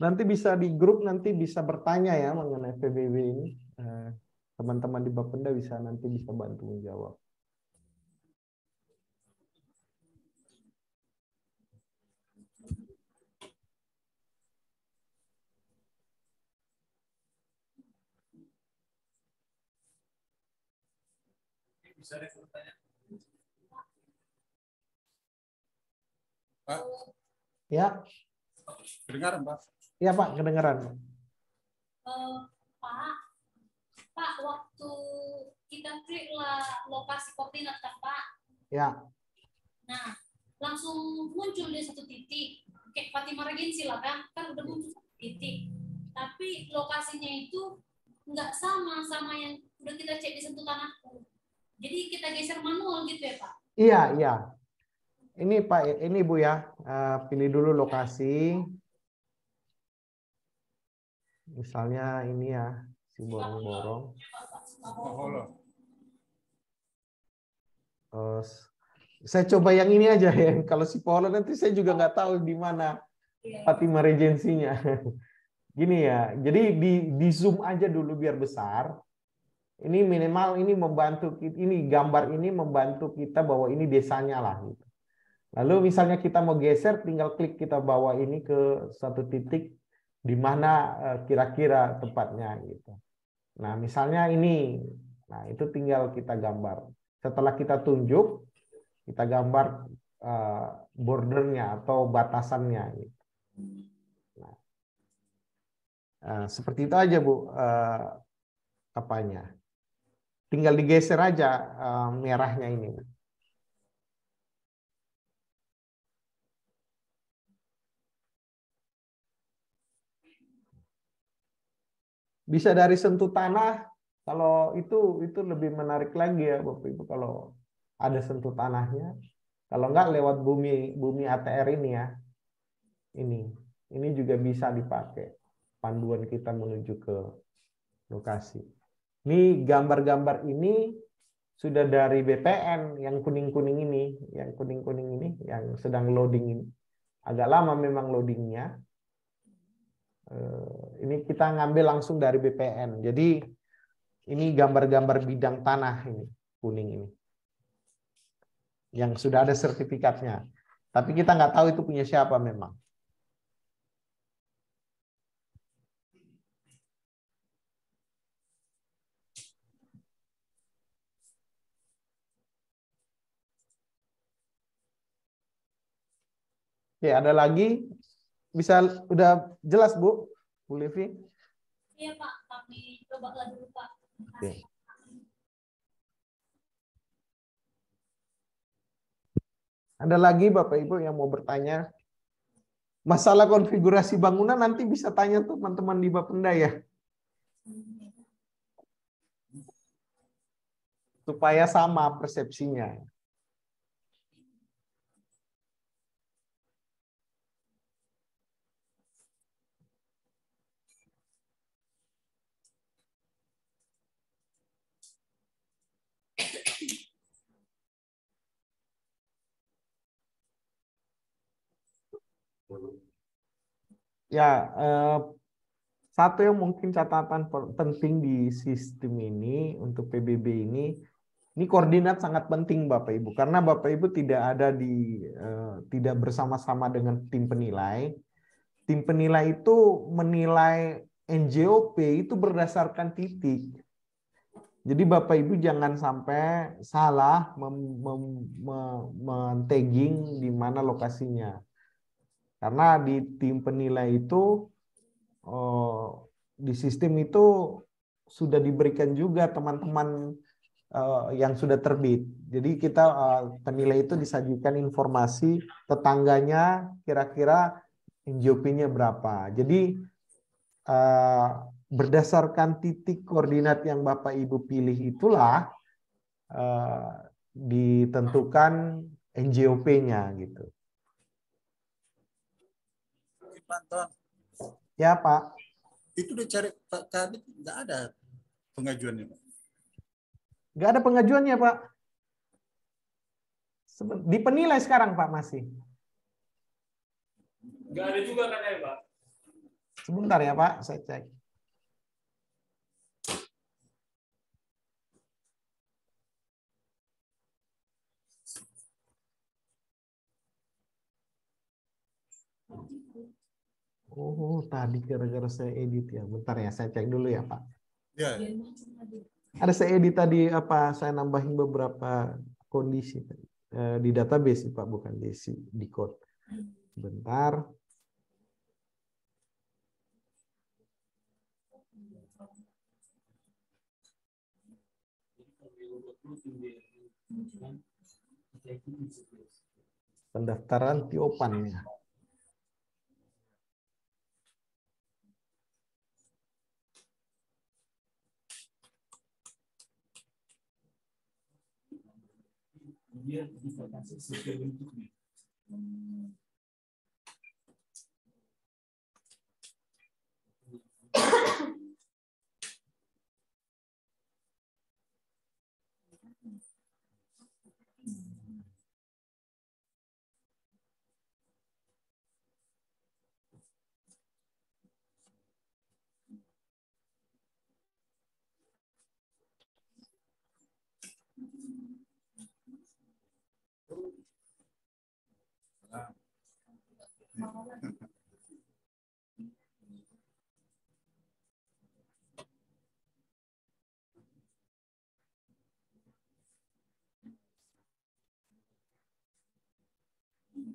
Speaker 3: Nanti bisa di grup, nanti bisa bertanya ya mengenai PBB ini. Teman-teman di Bapenda nanti bisa bantu menjawab.
Speaker 2: Bisa deh bertanya. Pak.
Speaker 3: Ya.
Speaker 2: Kedengaran, Pak?
Speaker 3: Iya, Pak, kedengaran.
Speaker 4: Pak, waktu kita klik lokasi koordinat kan, Pak?
Speaker 3: Ya.
Speaker 4: Nah, langsung muncul di satu titik. Kayak Fatimah Regency lah kan udah muncul satu titik. Tapi lokasinya itu nggak sama yang udah kita cek di Sentuh Tanahku. Jadi kita geser manual gitu ya, Pak?
Speaker 3: Iya, iya. Ini Pak, ini Bu ya, pilih dulu lokasi. Misalnya ini ya, si borong-borong. Saya coba yang ini aja ya. Kalau si Polo nanti saya juga nggak tahu di mana Fatimah Regensinya. Gini ya, jadi di zoom aja dulu biar besar. Ini minimal ini membantu, ini gambar ini membantu kita bahwa ini desanya lah. Gitu. Lalu misalnya kita mau geser, tinggal klik kita bawa ini ke satu titik di mana kira-kira tempatnya gitu. Nah, misalnya ini. Nah, itu tinggal kita gambar. Setelah kita tunjuk, kita gambar bordernya atau batasannya gitu. Seperti itu aja Bu, apanya. Tinggal digeser aja merahnya ini. Bisa dari sentuh tanah, kalau itu lebih menarik lagi ya Bapak Ibu kalau ada sentuh tanahnya. Kalau enggak lewat bumi ATR ini ya. Ini juga bisa dipakai panduan kita menuju ke lokasi. Ini gambar-gambar ini sudah dari BPN yang kuning-kuning ini, yang sedang loading ini. Agak lama memang loadingnya. Ini kita ngambil langsung dari BPN. Jadi ini gambar-gambar bidang tanah ini, kuning ini. Yang sudah ada sertifikatnya. Tapi kita nggak tahu itu punya siapa memang. Oke, ada lagi? Bisa udah jelas Bu Levi?
Speaker 4: Iya Pak, kami coba lagi dulu Pak.
Speaker 3: Oke. Ada lagi Bapak Ibu yang mau bertanya? Masalah konfigurasi bangunan nanti bisa tanya tuh teman-teman di Bapenda ya. Supaya sama persepsinya. Ya, satu yang mungkin catatan penting di sistem ini untuk PBB ini koordinat sangat penting Bapak Ibu, karena Bapak Ibu tidak ada tidak bersama-sama dengan tim penilai. Tim penilai itu menilai NJOP itu berdasarkan titik. Jadi Bapak Ibu jangan sampai salah men-tagging di mana lokasinya. Karena di tim penilai itu di sistem itu sudah diberikan juga teman-teman yang sudah terbit. Jadi kita penilai itu disajikan informasi tetangganya kira-kira NJOP-nya berapa. Jadi berdasarkan titik koordinat yang Bapak Ibu pilih itulah ditentukan NJOP-nya gitu.
Speaker 2: Pak Anton,
Speaker 3: Ya Pak.
Speaker 2: itu udah cari Pak Kabit, nggak ada pengajuannya Pak.
Speaker 3: Nggak ada pengajuannya Pak. Di penilai sekarang Pak masih.
Speaker 1: Nggak ada juga katanya Pak.
Speaker 3: Sebentar ya Pak, saya cek. Oh, tadi gara-gara saya edit ya. Bentar ya, saya cek dulu ya Pak.
Speaker 2: Ya.
Speaker 3: Ada saya edit tadi apa? Saya nambahin beberapa kondisi di database Pak, bukan di code. Bentar. Pendaftaran Tiopan-nya.
Speaker 1: Dia bisa kasih sesuai bentuknya.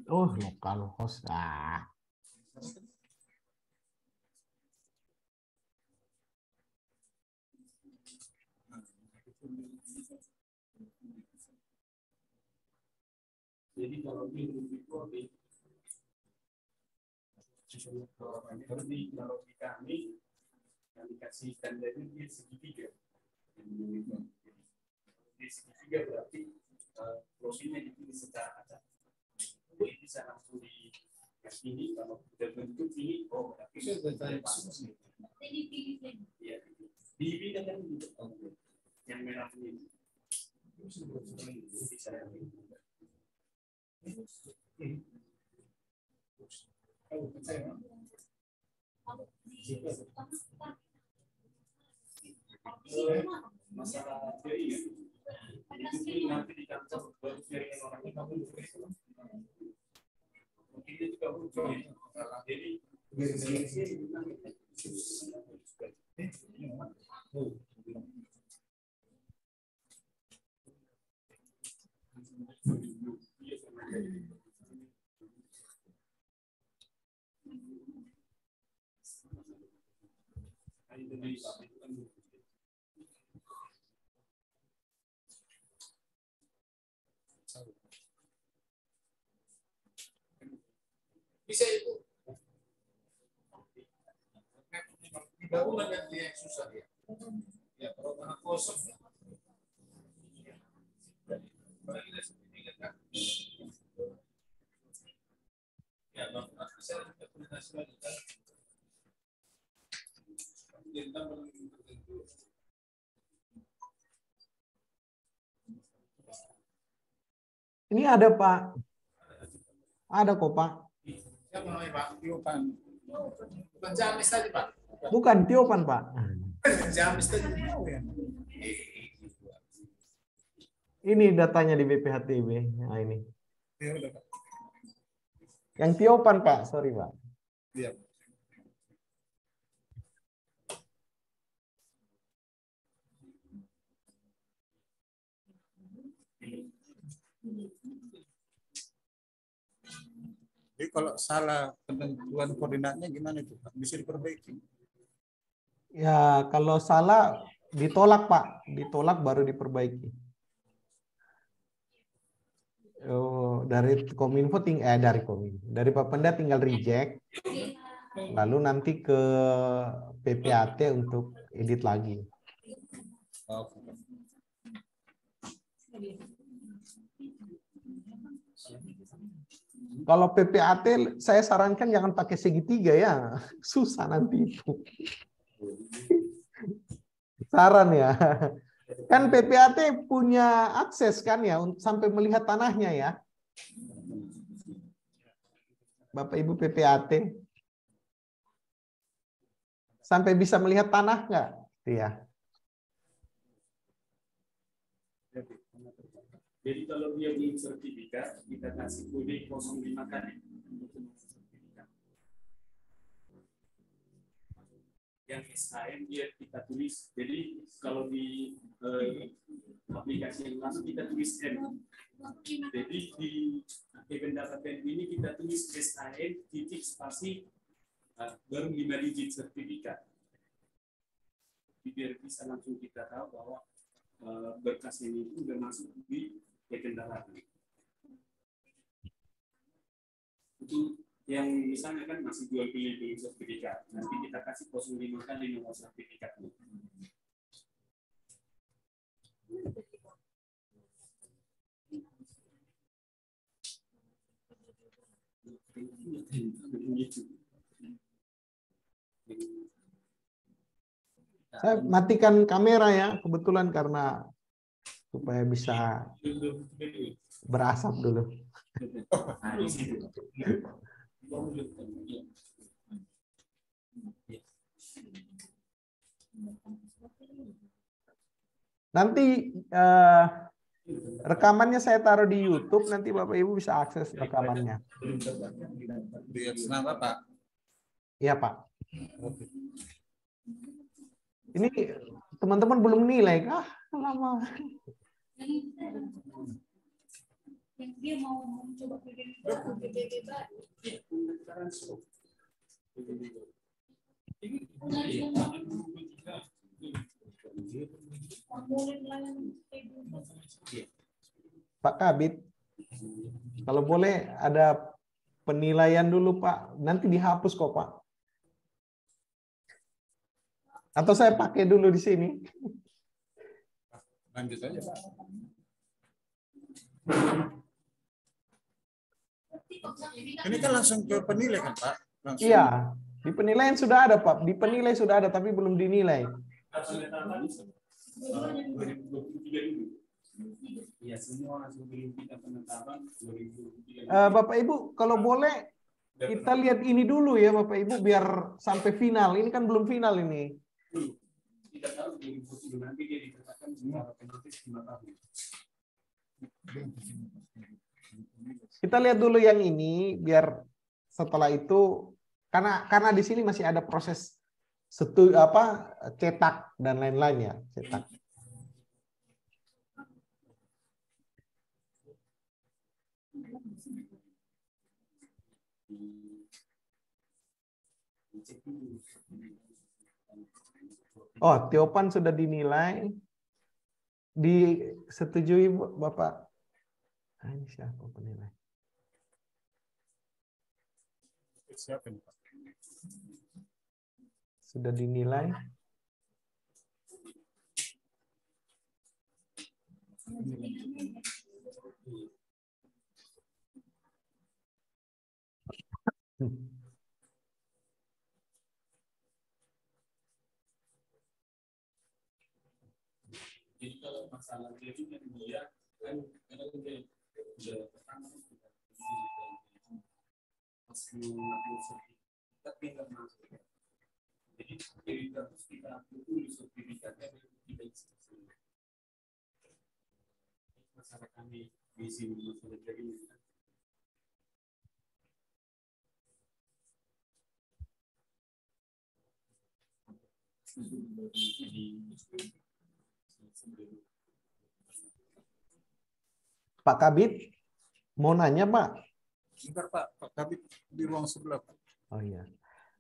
Speaker 3: Oh, localhost. Ah.
Speaker 1: Jadi kalau di reporting, kalau di kami kasihkan dari dia segitiga. Di segitiga berarti profilnya dipilih secara acak. Jadi bisa langsung di ini kalau sudah bentuk ini, oh berarti sudah masuk. Iya, dipilih kan yang merah ini. Bisa masalah teori ya. Itu nanti di kantor baru sharing orang ini kamu mungkin itu juga muncul. Jadi
Speaker 2: Bisa itu. Di bangunan yang susah ya. Ya kalau tanah kosong. Ya, saya rekomendasi lagi kan.
Speaker 3: Ini ada Pak. Ada kok Pak.
Speaker 2: Siapa namanya Pak? Tiopan. Bukan Jamis tadi Pak.
Speaker 3: Bukan Tiopan Pak.
Speaker 2: Jamis tadi.
Speaker 3: Ini datanya di BPHTB. Nah ini.
Speaker 2: Ya udah Pak.
Speaker 3: Yang Tiopan Pak, sorry Pak.
Speaker 2: Iya. Jadi kalau salah penentuan koordinatnya gimana itu Pak? Bisa diperbaiki?
Speaker 3: Ya kalau salah ditolak Pak, ditolak baru diperbaiki. Oh, dari Kominfo dari Bapenda tinggal reject, lalu nanti ke PPAT untuk edit lagi. Kalau PPAT saya sarankan jangan pakai segitiga ya, susah nanti itu. Saran ya. Kan PPAT punya akses kan ya sampai melihat tanahnya ya. Bapak Ibu PPAT. Sampai bisa melihat tanah nggak? Iya.
Speaker 1: jadi kalau dia belum sertifikat, kita kasih kode 05 kali untuk sertifikat. Yang SHM dia kita tulis. Jadi kalau di aplikasi yang langsung kita tulis M. Jadi di event data temp ini kita tulis SHM titik spasi baru 5 digit sertifikat. Biar bisa langsung kita tahu bahwa berkas ini itu sudah masuk di kendaraan. Itu yang misalnya kan masih jual beli belum sertifikat, nanti kita kasih 05 kali nomor sertifikatnya.
Speaker 3: Saya matikan kamera ya, kebetulan karena supaya bisa berasap dulu. Nanti rekamannya saya taruh di YouTube, nanti Bapak Ibu bisa akses rekamannya.
Speaker 2: Kenapa Pak?
Speaker 3: Iya Pak. Ini teman-teman belum nilai kah? Lama.
Speaker 4: Yang dia mau mencoba PBB baru.
Speaker 3: Pak Kabit, Kalau boleh ada penilaian dulu Pak. Nanti dihapus kok Pak. Atau saya pakai dulu di sini.
Speaker 2: Lanjut aja, Pak. Ini kan langsung ke penilai kan, Pak? Langsung.
Speaker 3: Iya, di penilaian sudah ada Pak. Di penilai sudah ada, tapi belum dinilai. Bapak Ibu, kalau boleh kita lihat ini dulu ya Bapak Ibu, biar sampai final. Ini kan belum final ini. Kita lihat dulu yang ini, biar setelah itu, karena di sini masih ada proses cetak dan lain-lainnya, cetak. Oh, Tiopan sudah dinilai, disetujui Bapak. Ini siapa penilai?
Speaker 2: Siapa nih, Pak?
Speaker 3: Sudah dinilai.
Speaker 1: Jadi kalau masalah itu kan dia kan karena dia sudah pertama tapi nggak masuk. Jadi harus kita tulis sertifikatnya tidak sesuai. Masalah kami di sini masalah jadi
Speaker 3: Pak Kabit, mau nanya Pak?
Speaker 2: Bentar Pak, Pak Kabit di ruang sebelah Pak.
Speaker 3: Oh iya.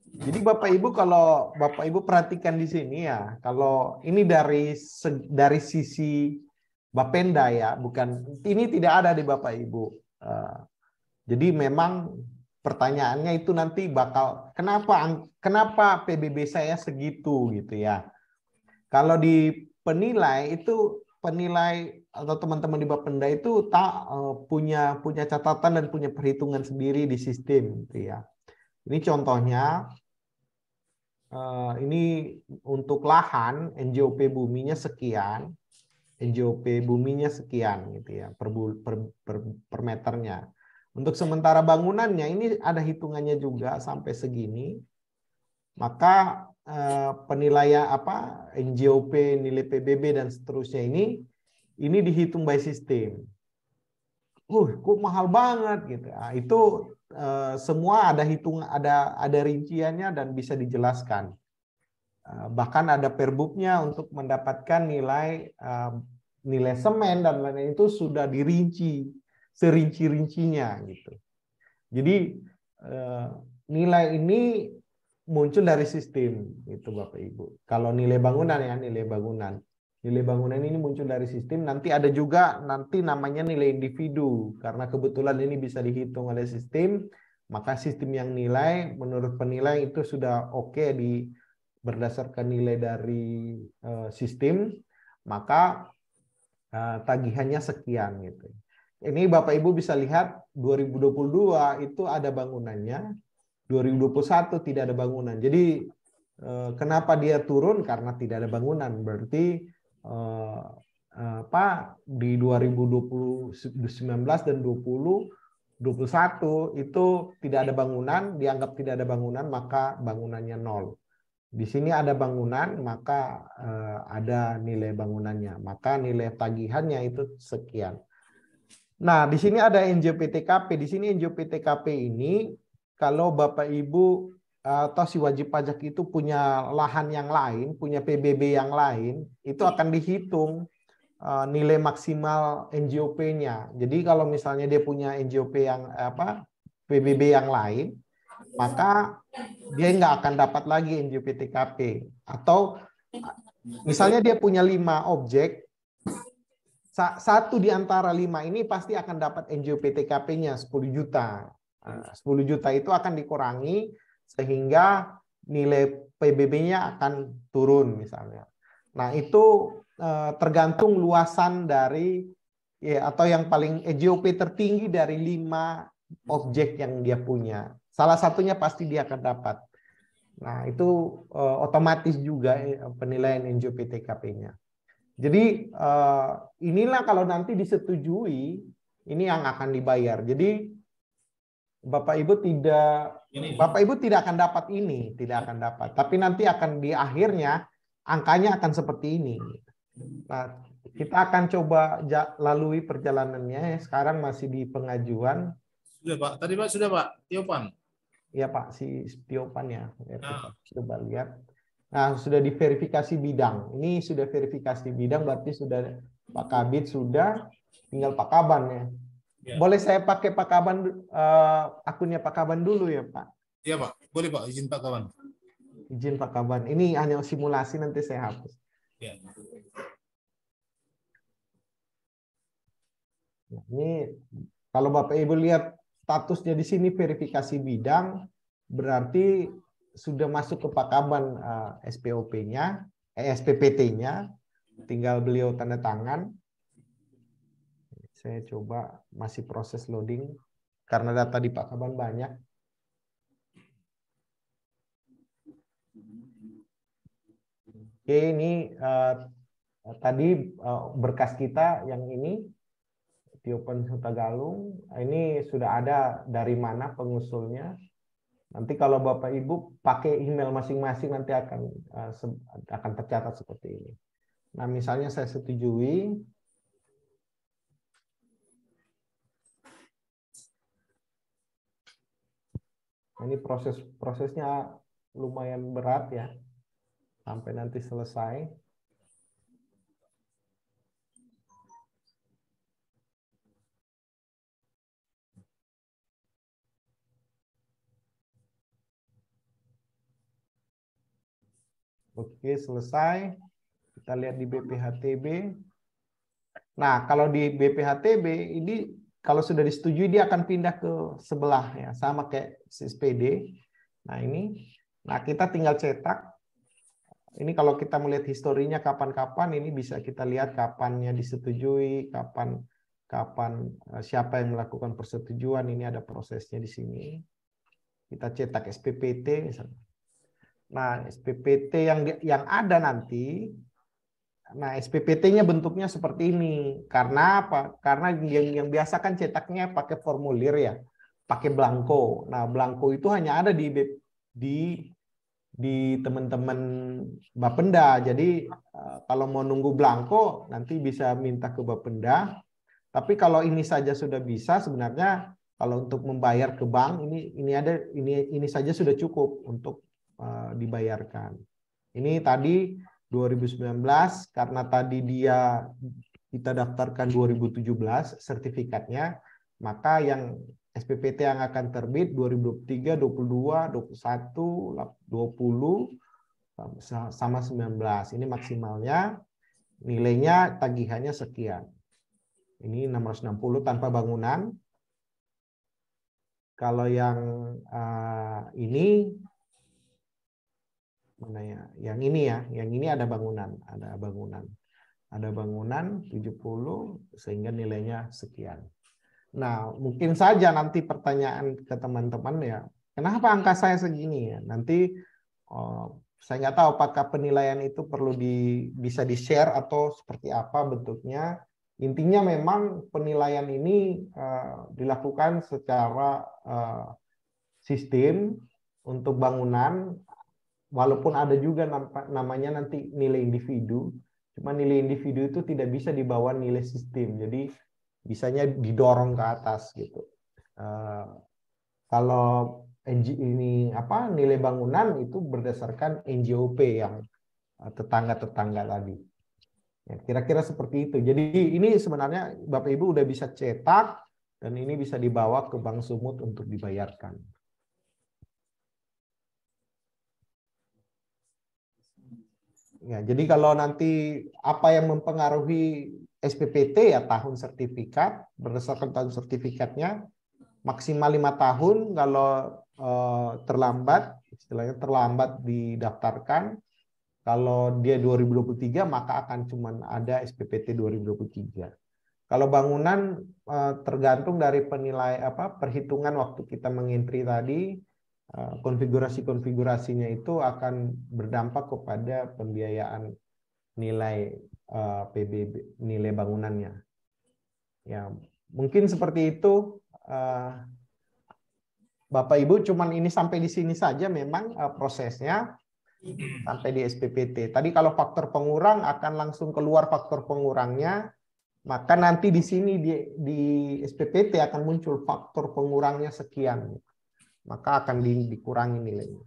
Speaker 3: Jadi Bapak Ibu, kalau Bapak Ibu perhatikan di sini ya, kalau ini dari sisi Bapenda ya, bukan ini tidak ada di Bapak Ibu. Jadi memang pertanyaannya itu nanti bakal kenapa PBB saya segitu gitu ya. Kalau di penilai itu penilai atau teman-teman di Bapenda itu punya catatan dan punya perhitungan sendiri di sistem gitu ya. Ini contohnya, ini untuk lahan NJOP buminya sekian, NJOP buminya sekian gitu ya per meternya. Untuk sementara bangunannya ini ada hitungannya juga sampai segini. Maka penilaian NJOP, nilai PBB dan seterusnya ini dihitung by sistem. Kok mahal banget gitu. Nah, itu semua ada ada rinciannya dan bisa dijelaskan. Bahkan ada perbubnya untuk mendapatkan nilai semen dan lain-lain itu sudah dirinci serinci-rincinya gitu. Jadi nilai ini muncul dari sistem itu Bapak Ibu. Kalau nilai bangunan ya, nilai bangunan ini muncul dari sistem. Nanti ada juga namanya nilai individu, karena kebetulan ini bisa dihitung oleh sistem, maka sistem yang nilai menurut penilai itu sudah oke berdasarkan nilai dari sistem, maka tagihannya sekian gitu. Ini Bapak Ibu bisa lihat 2022 itu ada bangunannya, 2021 tidak ada bangunan. Jadi kenapa dia turun? Karena tidak ada bangunan. Berarti di 2019 dan 2021 itu tidak ada bangunan, dianggap tidak ada bangunan, maka bangunannya 0. Di sini ada bangunan, maka ada nilai bangunannya, maka nilai tagihannya itu sekian. Nah, di sini ada NJOP-TKP. Di sini NJOP-TKP ini kalau Bapak Ibu atau si wajib pajak itu punya lahan yang lain, punya PBB yang lain, itu akan dihitung nilai maksimal NJOP-nya. Jadi kalau misalnya dia punya NJOP yang PBB yang lain, maka dia nggak akan dapat lagi NJOP-TKP. Atau misalnya dia punya 5 objek, satu di antara 5 ini pasti akan dapat NJOP-TKP-nya 10 juta. 10 juta itu akan dikurangi sehingga nilai PBB-nya akan turun misalnya. Nah, itu tergantung luasan dari ya, atau yang paling NJOP tertinggi dari 5 objek yang dia punya. Salah satunya pasti dia akan dapat. Nah, itu otomatis juga penilaian NJOP-TKP-nya. Jadi inilah kalau nanti disetujui, ini yang akan dibayar. Jadi Bapak Ibu tidak akan dapat ini, tidak akan dapat. Tapi nanti akan di akhirnya angkanya akan seperti ini. Nah, kita akan coba lalui perjalanannya. Sekarang masih di pengajuan.
Speaker 2: Sudah Pak, tadi Pak sudah Pak, Tiopan.
Speaker 3: Ya Pak, si Tiopan ya. Kita coba lihat. Nah, sudah diverifikasi bidang. Ini sudah verifikasi bidang, berarti sudah Pak Kabid sudah, tinggal Pak Kaban ya. Boleh saya pakai Pak Kaban, akunnya Pak Kaban dulu ya Pak?
Speaker 2: Iya Pak, boleh Pak, izin Pak Kaban.
Speaker 3: Izin Pak Kaban. Ini hanya simulasi, nanti saya hapus.
Speaker 2: Ya.
Speaker 3: Nah, ini kalau Bapak Ibu lihat statusnya di sini verifikasi bidang, berarti sudah masuk ke Pak Kaban SPOP-nya, SPPT-nya, tinggal beliau tanda tangan. Saya coba masih proses loading karena data di Pak Kaban banyak. Oke, ini tadi berkas kita yang ini Tiopan Hutagalung. Ini sudah ada dari mana pengusulnya. Nanti kalau Bapak Ibu pakai email masing-masing nanti akan tercatat seperti ini. Nah, misalnya saya setujui. Ini prosesnya lumayan berat ya. Sampai nanti selesai. Oke, selesai. Kita lihat di BPHTB. Nah, kalau di BPHTB ini kalau sudah disetujui dia akan pindah ke sebelah ya, sama kayak SPD. Nah, ini. Nah, kita tinggal cetak. Ini kalau kita melihat historinya kapan-kapan ini bisa kita lihat kapannya disetujui, kapan siapa yang melakukan persetujuan, ini ada prosesnya di sini. Kita cetak SPPT misalnya. Nah, SPPT yang ada nanti, nah SPPT-nya bentuknya seperti ini. Karena apa? Karena yang biasa kan cetaknya pakai formulir ya, pakai blanko. Nah, blanko itu hanya ada di teman-teman Bapenda. Jadi kalau mau nunggu blanko nanti bisa minta ke Bapenda. Tapi kalau ini saja sudah bisa, sebenarnya kalau untuk membayar ke bank ini saja sudah cukup untuk dibayarkan. Ini tadi 2019 karena tadi kita daftarkan 2017 sertifikatnya, maka yang SPPT yang akan terbit 2023, 22, 21, 20 sama 19. Ini maksimalnya nilainya tagihannya sekian. Ini 660 tanpa bangunan. Kalau yang ini mana ya? Yang ini ya, yang ini ada bangunan, Ada bangunan 70 sehingga nilainya sekian. Nah, mungkin saja nanti pertanyaan ke teman-teman ya, kenapa angka saya segini ya? Nanti saya nggak tahu apakah penilaian itu perlu bisa di-share atau seperti apa bentuknya. Intinya memang penilaian ini dilakukan secara sistem untuk bangunan. Walaupun ada juga namanya nanti nilai individu, cuma nilai individu itu tidak bisa dibawa nilai sistem, jadi bisanya didorong ke atas gitu. Kalau nilai bangunan itu berdasarkan NJOP yang tetangga-tetangga tadi. Ya, kira-kira seperti itu. Jadi ini sebenarnya Bapak Ibu udah bisa cetak dan ini bisa dibawa ke Bank Sumut untuk dibayarkan. Ya, jadi kalau nanti apa yang mempengaruhi SPPT ya tahun sertifikat, berdasarkan tahun sertifikatnya maksimal 5 tahun. Kalau terlambat, istilahnya terlambat didaftarkan, kalau dia 2023 maka akan cuma ada SPPT 2023. Kalau bangunan tergantung dari penilai perhitungan waktu kita mengentry tadi, konfigurasinya itu akan berdampak kepada pembiayaan nilai PBB, nilai bangunannya. Ya, mungkin seperti itu. Bapak Ibu, cuman ini sampai di sini saja memang prosesnya sampai di SPPT. Tadi kalau faktor pengurang akan langsung keluar faktor pengurangnya, maka nanti di sini di SPPT akan muncul faktor pengurangnya sekian, maka akan dikurangi nilainya.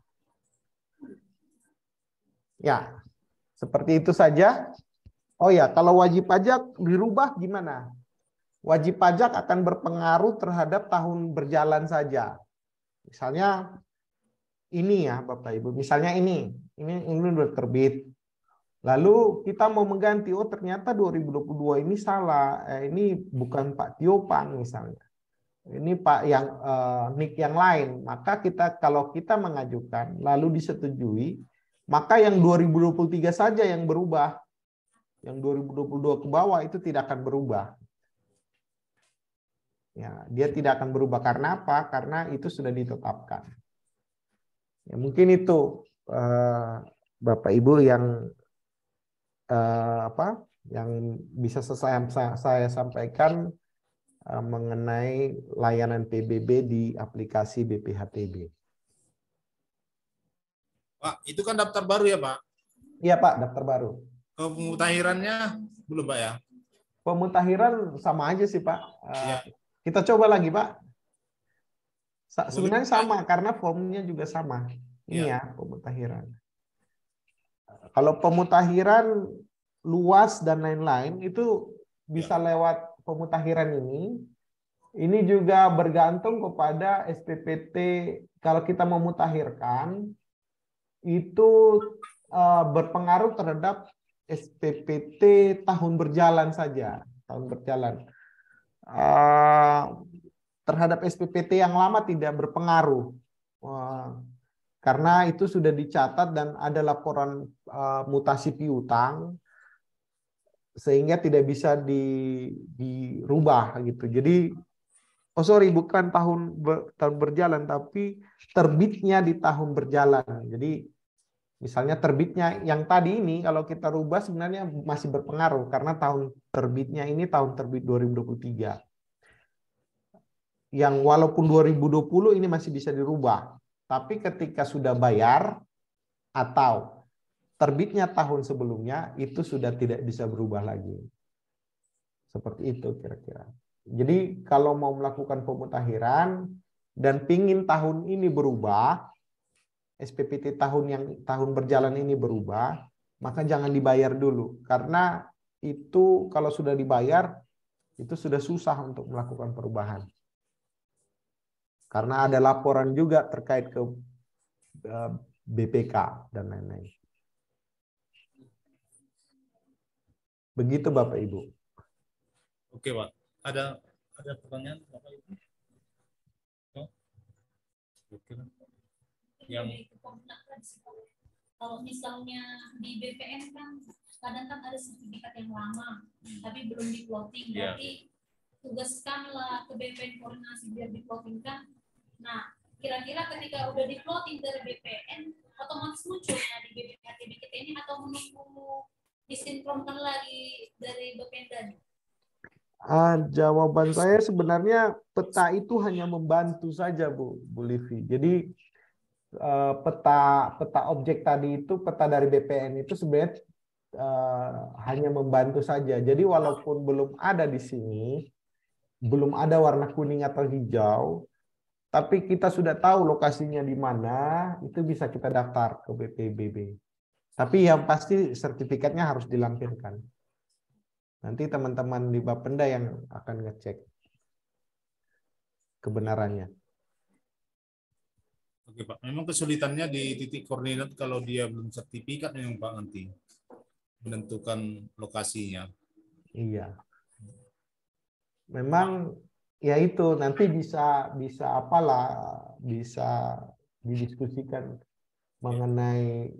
Speaker 3: Ya, seperti itu saja. Oh ya, kalau wajib pajak dirubah gimana? Wajib pajak akan berpengaruh terhadap tahun berjalan saja. Misalnya ini ya Bapak Ibu, misalnya ini udah terbit. Lalu kita mau mengganti, oh ternyata 2022 ini salah, ini bukan Pak Tiopang misalnya. Ini Pak yang NIK yang lain. Maka kalau kita mengajukan lalu disetujui, maka yang 2023 saja yang berubah. Yang 2022 ke bawah itu tidak akan berubah. Ya, dia tidak akan berubah karena apa? Karena itu sudah ditetapkan. Ya, mungkin itu Bapak Ibu yang yang bisa saya sampaikan mengenai layanan PBB di aplikasi BPHTB.
Speaker 2: Pak, itu kan daftar baru ya Pak?
Speaker 3: Iya Pak, daftar baru.
Speaker 2: Pemutahirannya belum Pak ya?
Speaker 3: Pemutahiran sama aja sih Pak.
Speaker 2: Ya.
Speaker 3: Kita coba lagi Pak. Sebenarnya
Speaker 2: Boleh,
Speaker 3: sama karena formnya juga sama. Ini ya pemutahiran. Kalau pemutahiran luas dan lain-lain itu bisa lewat pemutahiran ini. Ini juga bergantung kepada SPPT. Kalau kita memutahirkan itu berpengaruh terhadap SPPT tahun berjalan saja, tahun berjalan. Terhadap SPPT yang lama tidak berpengaruh. Karena itu sudah dicatat dan ada laporan mutasi piutang sehingga tidak bisa dirubah gitu. Jadi bukan tahun berjalan tapi terbitnya di tahun berjalan. Jadi misalnya terbitnya yang tadi ini kalau kita rubah sebenarnya masih berpengaruh karena tahun terbitnya ini tahun terbit 2023. Yang walaupun 2020 ini masih bisa dirubah. Tapi ketika sudah bayar atau terbitnya tahun sebelumnya, itu sudah tidak bisa berubah lagi. Seperti itu kira-kira. Jadi kalau mau melakukan pemutakhiran dan pingin tahun ini berubah, SPPT tahun berjalan ini berubah, maka jangan dibayar dulu. Karena itu kalau sudah dibayar, itu sudah susah untuk melakukan perubahan. Karena ada laporan juga terkait ke BPK dan lain-lain. Begitu Bapak Ibu.
Speaker 2: Oke Pak. Ada pertanyaan Bapak Ibu? Oh? Oke. Yang
Speaker 4: kalau misalnya di BPN kan kadang kan ada sertifikat yang lama tapi belum di plotting, berarti tugaskanlah ke BPN koordinasi biar di plotting kan. Nah, kira-kira ketika udah di plotting dari BPN otomatis munculnya di BPHTB kita ini atau menunggu disinkronkan lagi dari BPN tadi?
Speaker 3: Jawaban saya sebenarnya peta itu hanya membantu saja Bu Livi. Jadi peta objek tadi itu, peta dari BPN itu sebenarnya hanya membantu saja. Jadi walaupun belum ada di sini, belum ada warna kuning atau hijau, tapi kita sudah tahu lokasinya di mana, itu bisa kita daftar ke BPBB. Tapi yang pasti sertifikatnya harus dilampirkan. Nanti teman-teman di Bapenda yang akan ngecek kebenarannya.
Speaker 2: Oke Pak, memang kesulitannya di titik koordinat kalau dia belum sertifikat memang Pak nanti menentukan lokasinya.
Speaker 3: Iya. Memang ya itu nanti bisa apalah, bisa didiskusikan mengenai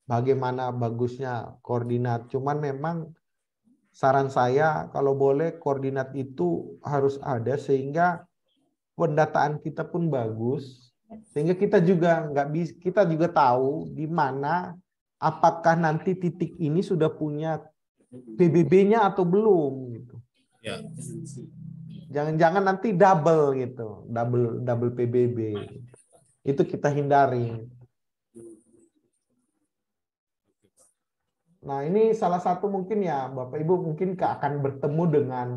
Speaker 3: bagaimana bagusnya koordinat. Cuman memang saran saya kalau boleh koordinat itu harus ada sehingga pendataan kita pun bagus, sehingga kita juga kita juga tahu di mana apakah nanti titik ini sudah punya PBB-nya atau belum gitu.
Speaker 2: Ya.
Speaker 3: Jangan-jangan nanti double gitu, double PBB. Itu kita hindari. Nah, ini salah satu mungkin ya Bapak Ibu mungkin akan bertemu dengan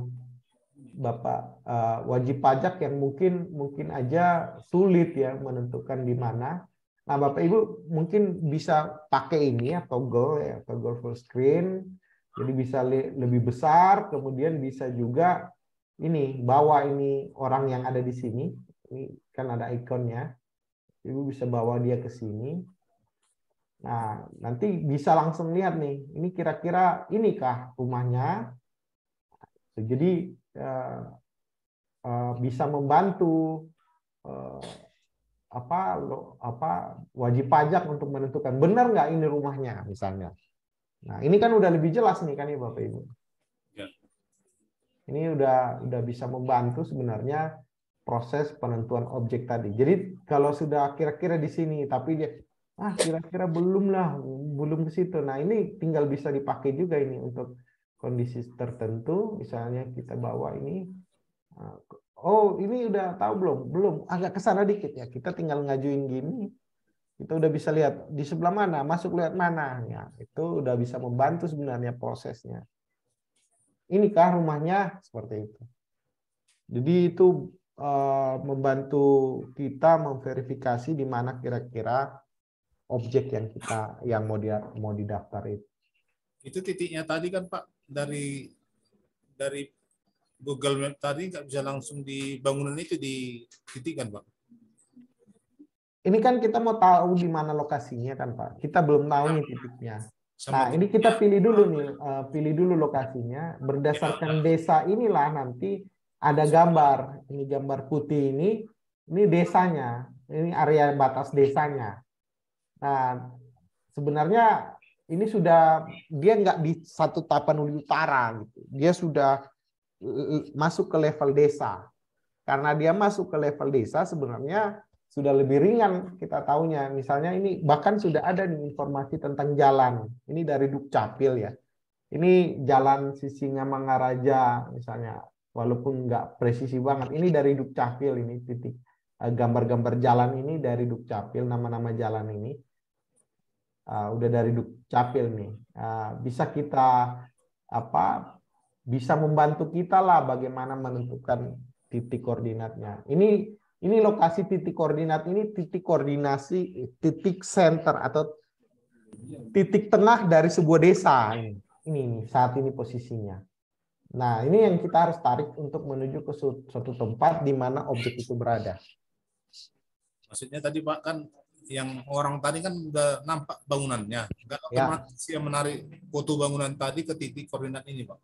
Speaker 3: Bapak wajib pajak yang mungkin aja sulit ya menentukan di mana. Nah, Bapak Ibu mungkin bisa pakai ini ya toggle full screen. Jadi bisa lebih besar, kemudian bisa juga ini bawa ini orang yang ada di sini. Ini kan ada ikonnya. Ibu bisa bawa dia ke sini. Nah, nanti bisa langsung lihat nih, ini kira-kira inikah rumahnya. Jadi bisa membantu wajib pajak untuk menentukan benar nggak ini rumahnya misalnya. Nah, ini kan udah lebih jelas nih kan ya Bapak Ibu.
Speaker 2: Ya.
Speaker 3: Ini udah bisa membantu sebenarnya proses penentuan objek tadi. Jadi kalau sudah kira-kira di sini tapi dia kira-kira belum ke situ. Nah, ini tinggal bisa dipakai juga ini untuk kondisi tertentu, misalnya kita bawa ini. Oh, ini udah tahu belum? Belum, agak ke sana dikit ya. Kita tinggal ngajuin gini. Kita udah bisa lihat di sebelah mana, masuk lihat mana. Ya, itu udah bisa membantu sebenarnya prosesnya. Inikah rumahnya? Seperti itu. Jadi itu membantu kita memverifikasi di mana kira-kira objek yang mau didaftar itu.
Speaker 2: Itu titiknya tadi kan Pak, dari Google Map tadi nggak bisa langsung di bangunan itu dititikkan Pak.
Speaker 3: Ini kan kita mau tahu di mana lokasinya kan Pak. Kita belum tahu nih titiknya. Nah, ini kita pilih dulu lokasinya. Berdasarkan desa inilah nanti ada gambar. Ini gambar putih ini desanya. Ini area batas desanya. Nah, sebenarnya ini dia nggak di satu Tapanuli Utara gitu. Dia sudah masuk ke level desa. Karena dia masuk ke level desa sebenarnya sudah lebih ringan kita tahunya. Misalnya ini bahkan sudah ada nih informasi tentang jalan. Ini dari Dukcapil ya. Ini jalan Sisingamangaraja misalnya. Walaupun nggak presisi banget. Ini dari Dukcapil ini titik. Gambar-gambar jalan ini dari Dukcapil, nama-nama jalan ini. Udah dari Dukcapil nih. Bisa kita bisa membantu kita lah bagaimana menentukan titik koordinatnya. Ini lokasi titik koordinat ini titik koordinasi, titik center atau titik tengah dari sebuah desa. Ini saat ini posisinya. Nah, ini yang kita harus tarik untuk menuju ke suatu tempat di mana objek itu berada.
Speaker 2: Maksudnya tadi Pak kan yang orang tadi kan udah nampak bangunannya, nggak otomatis yang menarik foto bangunan tadi ke titik koordinat ini Pak.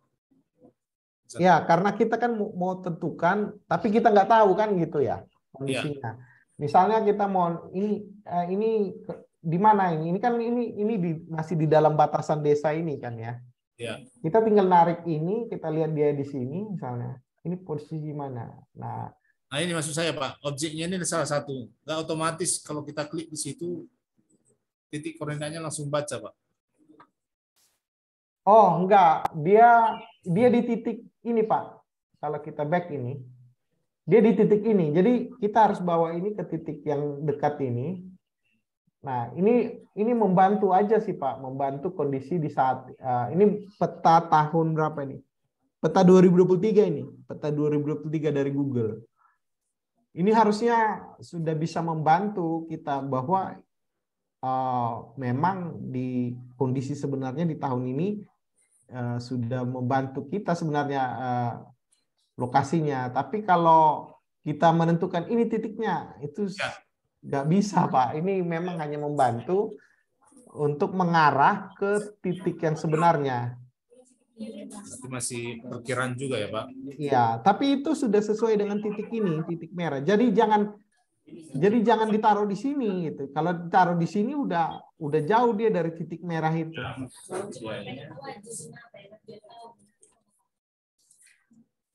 Speaker 3: Ya, karena kita kan mau tentukan, tapi kita nggak tahu kan gitu ya kondisinya. Ya. Misalnya kita mau ini di mana ini? Ini kan ini masih di dalam batasan desa ini kan ya.
Speaker 2: Ya.
Speaker 3: Kita tinggal narik ini, kita lihat dia di sini misalnya. Ini posisi mana? Nah,
Speaker 2: ini maksud saya Pak, objeknya ini salah satu. Nggak otomatis kalau kita klik di situ titik koordinatnya langsung baca Pak.
Speaker 3: Oh, enggak. Dia di titik ini, Pak. Kalau kita back ini, dia di titik ini. Jadi kita harus bawa ini ke titik yang dekat ini. Nah, ini membantu aja sih, Pak. Membantu kondisi di saat ini peta tahun berapa ini? Peta 2023 ini. Peta 2023 dari Google. Ini harusnya sudah bisa membantu kita bahwa memang di kondisi sebenarnya di tahun ini sudah membantu kita sebenarnya lokasinya. Tapi kalau kita menentukan ini titiknya, itu nggak bisa Pak. Ini memang hanya membantu untuk mengarah ke titik yang sebenarnya.
Speaker 2: Berarti masih perkiraan juga ya Pak?
Speaker 3: Iya, tapi itu sudah sesuai dengan titik ini, titik merah. Jadi jangan ditaruh di sini gitu. Kalau ditaruh di sini udah jauh dia dari titik merah itu.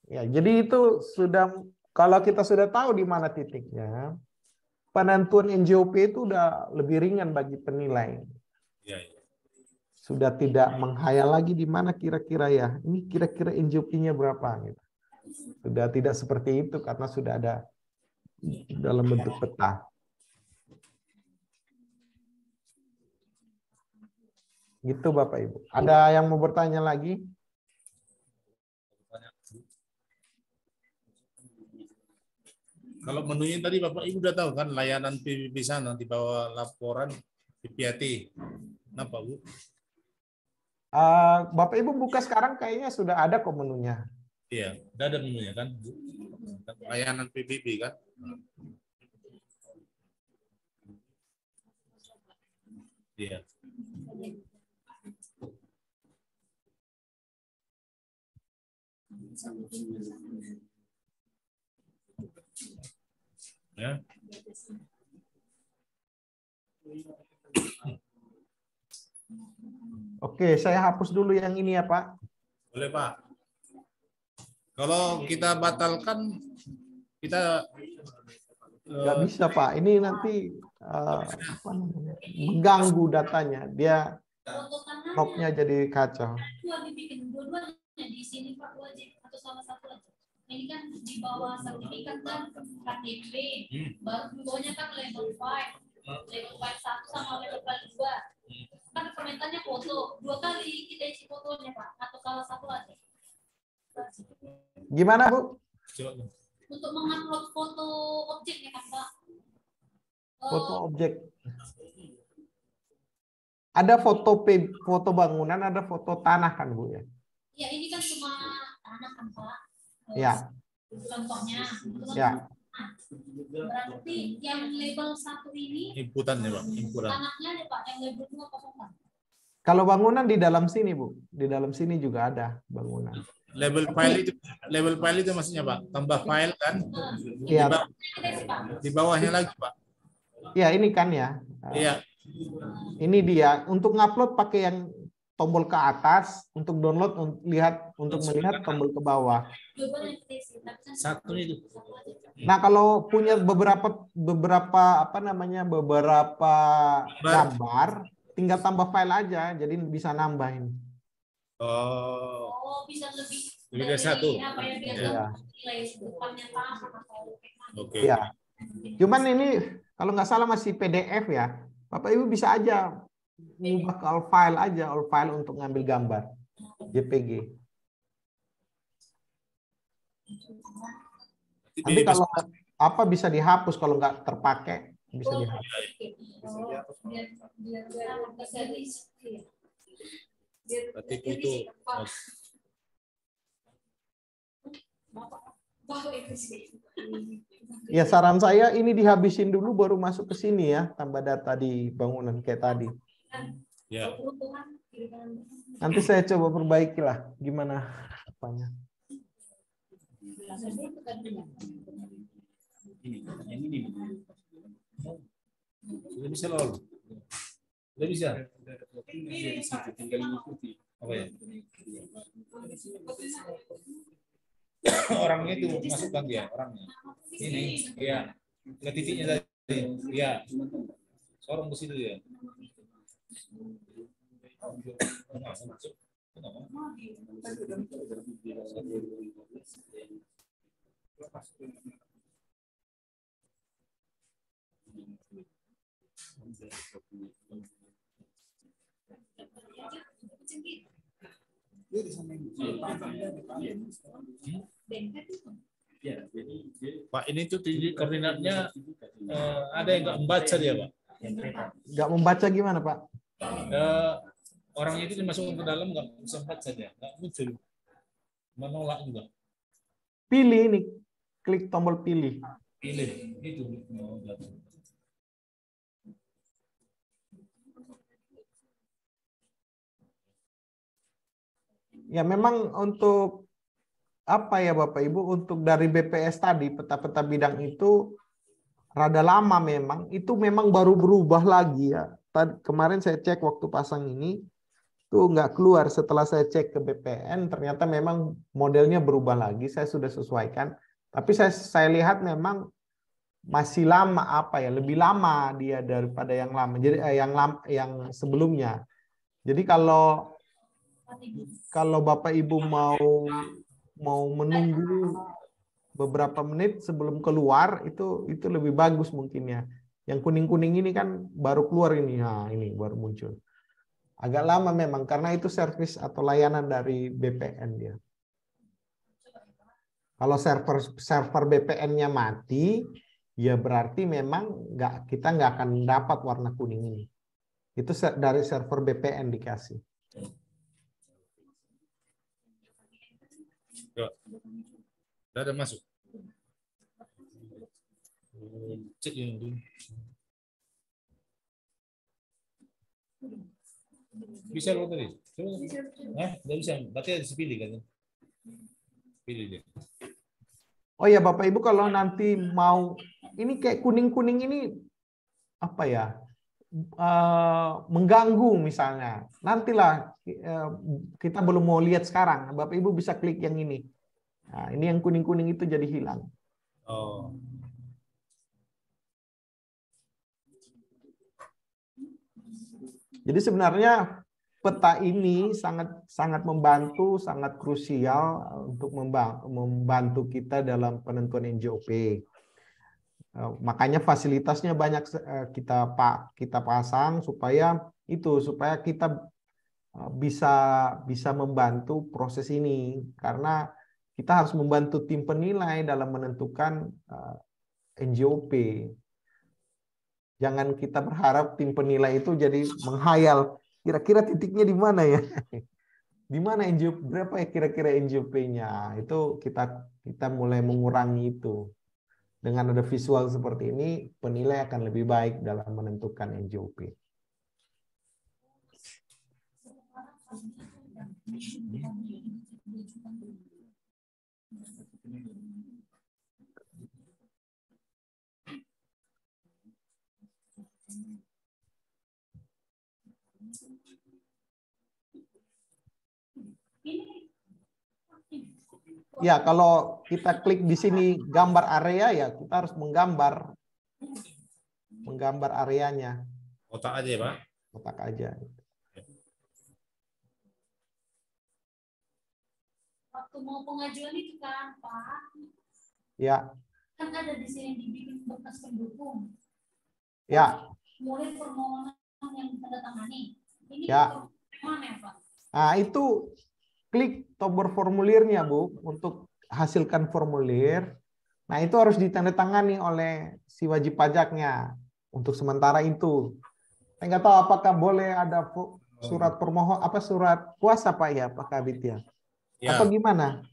Speaker 3: Ya, jadi itu sudah kalau kita sudah tahu di mana titiknya, penentuan NJOP itu udah lebih ringan bagi penilai.
Speaker 2: Iya, iya.
Speaker 3: Sudah tidak menghayal lagi di mana kira-kira ya. Ini kira-kira NJOP-nya berapa gitu. Sudah tidak seperti itu karena sudah ada dalam bentuk peta. Gitu Bapak Ibu. Ada yang mau bertanya lagi?
Speaker 2: Kalau menunya tadi Bapak Ibu udah tahu kan layanan PBB sana di bawah laporan PPAT. Kenapa Bu?
Speaker 3: Bapak Ibu buka sekarang kayaknya sudah ada kok menunya.
Speaker 2: Iya, udah ada menunya kan? Layanan PBB kan? Iya. Ya.
Speaker 3: Oke, saya hapus dulu yang ini ya Pak.
Speaker 2: Boleh Pak. Kalau kita batalkan, kita
Speaker 3: Nggak bisa Pak. Ini nanti apa namanya, mengganggu datanya. Dia knob-nya jadi kacau.
Speaker 4: Wajib bikin dua-duanya di sini Pak, wajib atau salah satu aja. Ini kan di bawah sertifikat kan KTP, baru di bawahnya kan level 5, level 1 sama level 2. Kan komentarnya foto, 2 kali kita isi fotonya Pak, atau salah satu aja.
Speaker 3: Gimana Bu?
Speaker 4: Untuk mengupload foto objeknya kan Pak.
Speaker 3: Foto objek. Ada foto bangunan, ada foto tanah kan Bu ya?
Speaker 4: Ya ini kan cuma tanah kan Pak.
Speaker 3: Ya.
Speaker 4: Contohnya.
Speaker 3: Ya.
Speaker 4: Berarti yang label 1 ini
Speaker 2: inputannya Pak, inputan.
Speaker 4: tanahnya ada Pak, yang label 2 kosong Pak.
Speaker 3: Kalau bangunan di dalam sini Bu, di dalam sini juga ada bangunan.
Speaker 2: Label file itu maksudnya Pak, tambah file kan?
Speaker 3: Iya.
Speaker 2: Di bawahnya lagi Pak.
Speaker 3: Iya ini kan ya.
Speaker 2: Iya.
Speaker 3: Ini dia untuk ngupload pakai yang tombol ke atas, untuk download untuk melihat tombol ke bawah.
Speaker 2: Satu itu.
Speaker 3: Nah kalau punya beberapa apa namanya beberapa gambar, tinggal tambah file aja, jadi bisa nambahin.
Speaker 2: Oh,
Speaker 4: bisa lebih
Speaker 2: dari satu.
Speaker 4: Apa ya, biar
Speaker 3: Ya.
Speaker 4: nilai depannya sama atau
Speaker 2: Oke.
Speaker 3: Ya. Cuman ini kalau nggak salah masih PDF ya. Bapak Ibu bisa aja ngubah ke all file untuk ngambil gambar JPG. Nanti kalau apa bisa dihapus kalau nggak terpakai bisa dihapus.
Speaker 2: Berarti itu
Speaker 3: Ya saran saya ini dihabisin dulu baru masuk ke sini ya, tambah data di bangunan kayak tadi.
Speaker 2: ya.
Speaker 3: Nanti saya coba perbaiki lah gimana apanya.
Speaker 2: Sudah bisa loh. Sudah bisa.
Speaker 1: Tinggal mengikuti.
Speaker 2: Apa ya? Orangnya itu masukkan dia, orangnya. Ini, ya. Ke titiknya tadi. Ya. Sorong ke situ ya. Pak, ini tuh koordinatnya ada yang nggak membaca dia, Pak.
Speaker 3: Nggak membaca gimana, Pak?
Speaker 2: Orang itu dimasukkan ke dalam nggak bisa membaca dia, nggak muncul, menolak juga.
Speaker 3: Pilih ini, klik tombol pilih.
Speaker 2: Pilih itu.
Speaker 3: Ya memang untuk apa ya Bapak Ibu, untuk dari BPS tadi peta-peta bidang itu rada lama memang, itu memang baru berubah lagi ya. Kemarin saya cek waktu pasang ini tuh nggak keluar, setelah saya cek ke BPN ternyata memang modelnya berubah lagi, saya sudah sesuaikan. Tapi saya lihat memang masih lama, apa ya, lebih lama dia daripada yang lama. Jadi yang sebelumnya. Jadi kalau Bapak Ibu mau menunggu beberapa menit sebelum keluar, itu lebih bagus mungkin ya. Yang kuning-kuning ini kan baru keluar ini. Nah, ini baru muncul. Agak lama memang karena itu servis atau layanan dari BPN dia. Kalau server BPN-nya mati, ya berarti memang kita nggak akan dapat warna kuning ini. Itu dari server BPN dikasih.
Speaker 2: Udah ada masuk. Cek ini dulu. Bisa lo tadi? Coba. Nggak bisa. Berarti harus pilih kan? Pilih dia.
Speaker 3: Oh ya Bapak Ibu, kalau nanti mau ini kayak kuning-kuning ini apa ya? Mengganggu misalnya. Nantilah kita belum mau lihat sekarang. Bapak Ibu bisa klik yang ini. Nah, ini yang kuning-kuning itu jadi hilang.
Speaker 2: Oh.
Speaker 3: Jadi sebenarnya peta ini sangat membantu, sangat krusial untuk membantu kita dalam penentuan NJOP. Makanya fasilitasnya banyak kita pasang supaya kita bisa membantu proses ini, karena kita harus membantu tim penilai dalam menentukan NJOP. Jangan kita berharap tim penilai itu jadi menghayal kira-kira titiknya di mana ya. Di mana NJOP, berapa ya kira-kira NJOP-nya. Itu kita mulai mengurangi itu. Dengan ada visual seperti ini, penilai akan lebih baik dalam menentukan NJOP. Ya, kalau kita klik di sini gambar area, ya kita harus menggambar areanya.
Speaker 2: Kotak aja ya Pak?
Speaker 3: Kotak aja.
Speaker 4: Waktu mau pengajuan itu kan Pak,
Speaker 3: Ya.
Speaker 4: kan ada di sini dibikin bekas pendukung.
Speaker 3: Ya.
Speaker 4: Mulai permohonan yang ditandatangani. Ini
Speaker 3: Ya.
Speaker 4: mana ya Pak?
Speaker 3: Nah, itu klik tombol formulirnya, Bu, untuk hasilkan formulir. Nah, itu harus ditandatangani oleh si wajib pajaknya untuk sementara itu. Saya nggak tahu apakah boleh ada surat permohon, surat kuasa Pak ya, Pak Kabit ya?
Speaker 2: Ya.
Speaker 3: Atau gimana?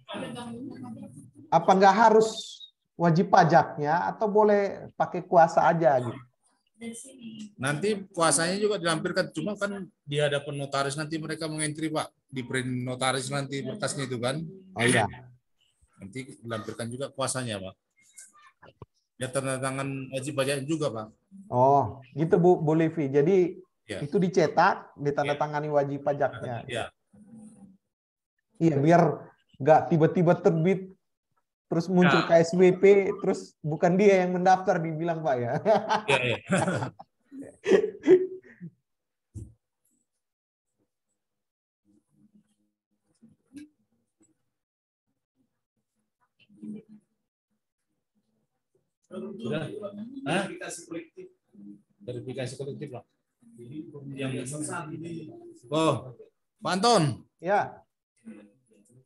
Speaker 3: Apa nggak harus wajib pajaknya atau boleh pakai kuasa aja gitu?
Speaker 2: Nanti kuasanya juga dilampirkan, cuma kan di hadapan notaris nanti mereka mengentri Pak, di print notaris nanti berkasnya itu kan.
Speaker 3: Oh iya.
Speaker 2: Nanti dilampirkan juga kuasanya Pak. Ya tanda tangan wajib pajak juga Pak.
Speaker 3: Oh gitu Bu Livi. Jadi
Speaker 2: ya,
Speaker 3: itu dicetak, ditandatangani wajib pajaknya.
Speaker 2: Iya.
Speaker 3: Iya, biar nggak tiba-tiba terbit terus muncul KSWP, terus bukan dia yang mendaftar dibilang Pak ya.
Speaker 2: Iya, iya. Sudah? Verifikasi kolektif. Verifikasi kolektif Pak. Yang Pak Anton.
Speaker 3: Ya.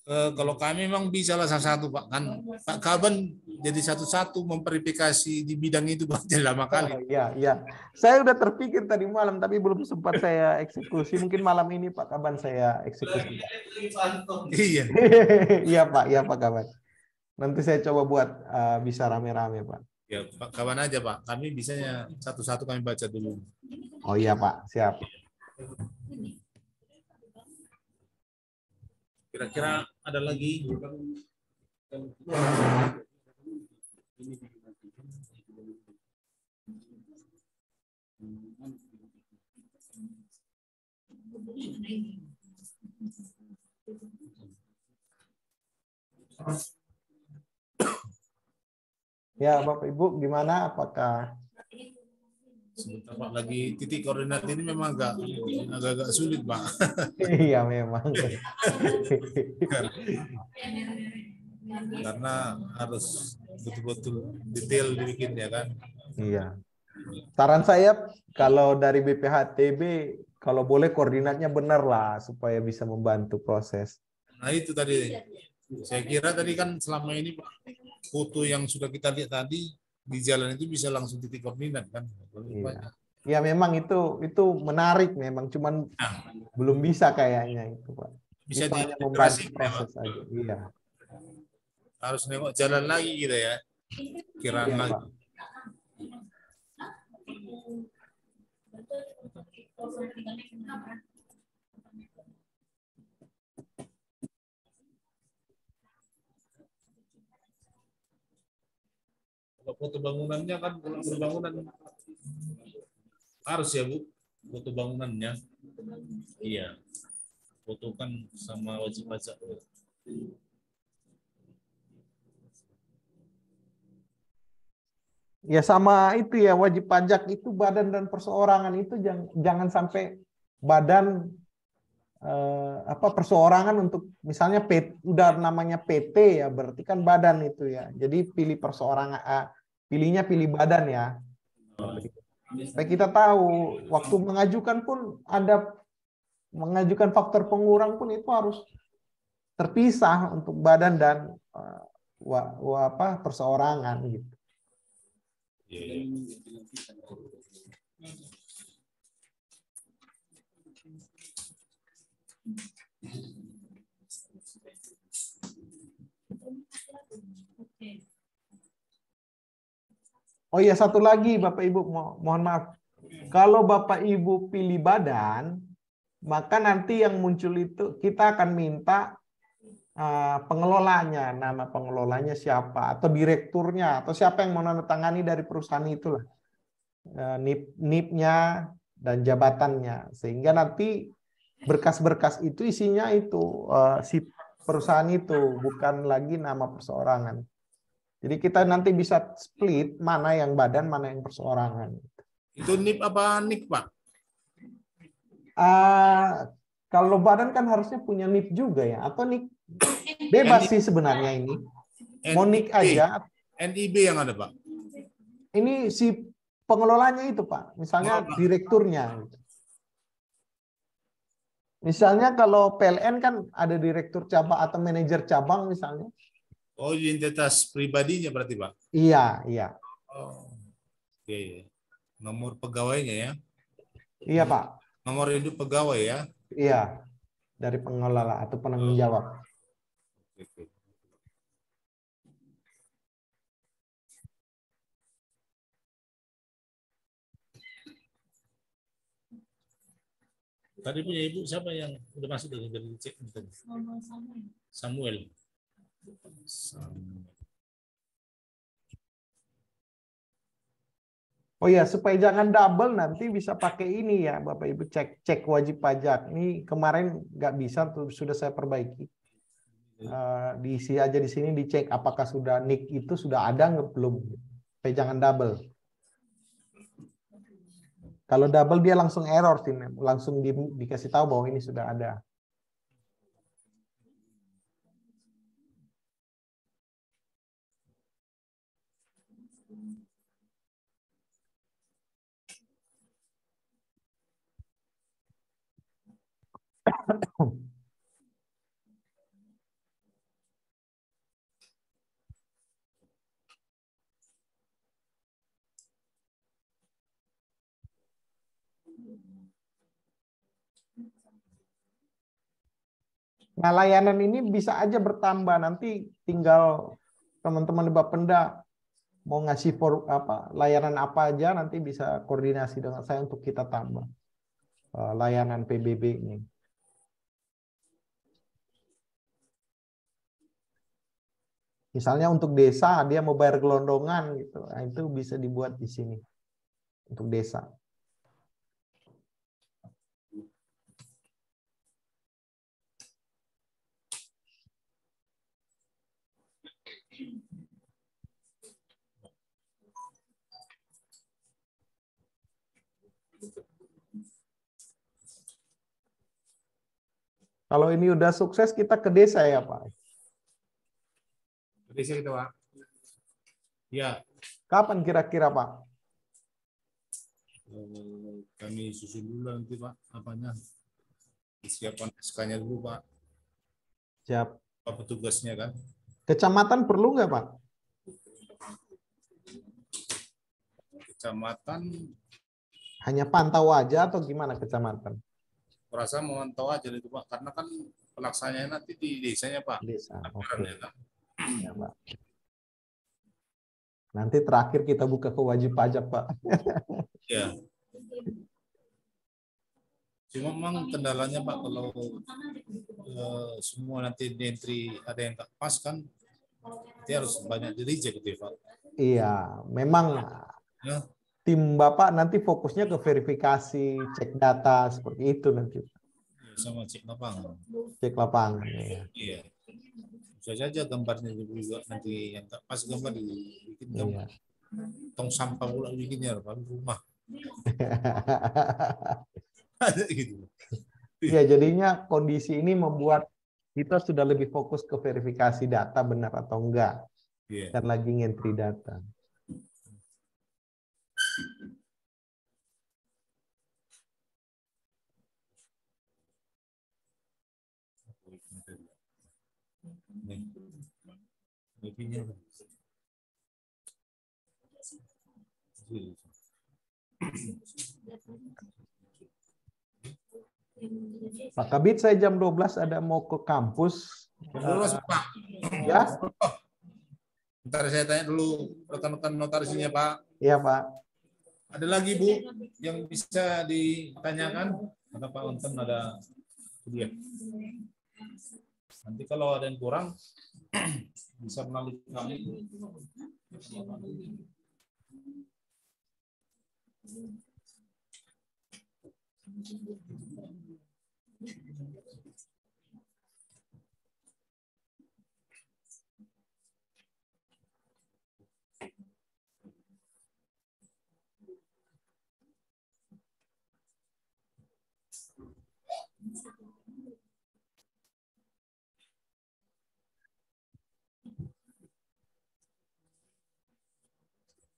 Speaker 2: Kalau kami memang bisa lah satu-satu Pak, kan Pak Kaban jadi satu-satu memverifikasi di bidang itu Pak, jadi lama kali.
Speaker 3: Iya, iya. Saya udah terpikir tadi malam tapi belum sempat saya eksekusi. Mungkin malam ini Pak Kaban saya eksekusi.
Speaker 2: Iya.
Speaker 3: Iya Pak Kaban. Nanti saya coba buat bisa rame-rame Pak.
Speaker 2: Ya Pak Kaban aja Pak, kami bisanya satu-satu kami baca dulu.
Speaker 3: Oh iya Pak, siap.
Speaker 2: Kira-kira ada lagi?
Speaker 3: Ya, Bapak Ibu, gimana? Apakah
Speaker 2: Sebentar Pak, lagi titik koordinat ini memang agak sulit Pak.
Speaker 3: iya memang.
Speaker 2: Karena harus betul-betul detail dibikinnya kan.
Speaker 3: Iya. Saran saya kalau dari BPHTB kalau boleh koordinatnya benar lah supaya bisa membantu proses.
Speaker 2: Nah itu tadi, saya kira tadi kan selama ini Pak, foto yang sudah kita lihat tadi di jalan itu bisa langsung titik koordinat kan.
Speaker 3: Iya. Ya memang itu menarik memang, cuman belum bisa kayaknya itu Pak.
Speaker 2: Bisa
Speaker 3: Itu hanya membantu
Speaker 2: diintegrasikan ya, Pak.
Speaker 3: proses aja. Iya.
Speaker 2: Harus nengok jalan lagi gitu ya. Kiraan
Speaker 3: Iya,
Speaker 2: lagi.
Speaker 3: Pak.
Speaker 2: Kalau foto bangunannya kan, kalau bangunan harus ya Bu, foto bangunannya. Iya. Foto kan sama wajib pajak.
Speaker 3: Ya sama itu ya, wajib pajak itu badan dan perseorangan itu jangan sampai badan perseorangan untuk misalnya udah namanya PT ya, berarti kan badan itu ya. Jadi pilih perseorangan, pilih badan ya. Supaya kita tahu waktu mengajukan pun ada mengajukan faktor pengurang pun itu harus terpisah untuk badan dan perseorangan gitu. Oh iya, satu lagi Bapak Ibu, mohon maaf. Kalau Bapak Ibu pilih badan, maka nanti yang muncul itu kita akan minta pengelolanya, nama pengelolanya siapa, atau direkturnya, atau siapa yang menandatangani dari perusahaan itulah. NIP-nya dan jabatannya. Sehingga nanti berkas-berkas itu isinya itu si perusahaan itu, bukan lagi nama perseorangan. Jadi kita nanti bisa split mana yang badan, mana yang perseorangan.
Speaker 2: Itu NIP apa NIK, Pak?
Speaker 3: Kalau badan kan harusnya punya NIP juga ya, atau NIK bebas sih sebenarnya ini. Mau NIK aja.
Speaker 2: NIB yang ada, Pak.
Speaker 3: Ini si pengelolanya itu, Pak. Misalnya direkturnya. Misalnya kalau PLN kan ada direktur cabang atau manajer cabang misalnya.
Speaker 2: Oh, identitas pribadinya berarti, Pak?
Speaker 3: Iya, iya.
Speaker 2: Oh, oke. Nomor pegawainya ya?
Speaker 3: Iya, Pak.
Speaker 2: Nomor hidup pegawai ya?
Speaker 3: Iya, dari pengelola atau penanggung jawab.
Speaker 2: Oke. Tadi punya ibu siapa yang udah masuk dari cek? Samuel.
Speaker 3: Oh ya, supaya jangan double nanti bisa pakai ini ya, Bapak Ibu, cek wajib pajak. Ini kemarin nggak bisa, sudah saya perbaiki. Diisi aja di sini, dicek apakah sudah NIK itu sudah ada nggak, belum. Supaya jangan double. Kalau double dia langsung error, langsung dikasih tahu bahwa ini sudah ada. Nah, layanan ini bisa aja bertambah, nanti tinggal teman-teman di Bapenda mau ngasih layanan apa aja, nanti bisa koordinasi dengan saya untuk kita tambah layanan PBB ini. Misalnya untuk desa dia mau bayar gelondongan gitu. Nah, itu bisa dibuat di sini untuk desa. Kalau ini udah sukses, kita ke desa ya, Pak?
Speaker 2: Ke desa kita, Pak. Ya.
Speaker 3: Kapan kira-kira, Pak?
Speaker 2: Kami susun dulu nanti, Pak. Apanya? Siapkan SK-nya dulu, Pak.
Speaker 3: Siap.
Speaker 2: Pak petugasnya kan.
Speaker 3: Kecamatan perlu nggak, Pak?
Speaker 2: Kecamatan.
Speaker 3: Hanya pantau aja atau gimana kecamatan?
Speaker 2: Merasa memantau aja itu, Pak, karena kan pelaksananya nanti di desanya, Pak.
Speaker 3: Desa. Oke.
Speaker 2: Kan?
Speaker 3: Ya, Pak. Nanti terakhir kita buka ke wajib pajak, Pak.
Speaker 2: Ya. Cuma memang kendalanya, Pak, kalau semua nanti di entry ada yang nggak pas kan, nanti harus banyak di reject gitu, Pak.
Speaker 3: Iya, memang
Speaker 2: Ya.
Speaker 3: tim Bapak nanti fokusnya ke verifikasi, cek data seperti itu nanti.
Speaker 2: Sama cek lapangan.
Speaker 3: Cek lapangan ya.
Speaker 2: Iya. Bisa saja gambarnya juga nanti yang tak pas gambar dibikin gambar.
Speaker 3: Iya.
Speaker 2: Tong sampah pula bikinnya rumah. Gitu.
Speaker 3: Ya, jadinya kondisi ini membuat kita sudah lebih fokus ke verifikasi data benar atau enggak.
Speaker 2: Yeah.
Speaker 3: Dan lagi ngentri data. Pak Kabit, saya jam 12 ada mau ke kampus.
Speaker 2: Pak.
Speaker 3: Ya.
Speaker 2: Ntar saya tanya dulu rekan-rekan notarisnya, Pak.
Speaker 3: Iya, Pak.
Speaker 2: Ada lagi, Bu, yang bisa ditanyakan? Ada Pak Unten, ada dia. Nanti kalau ada yang kurang, bisa melalui kami.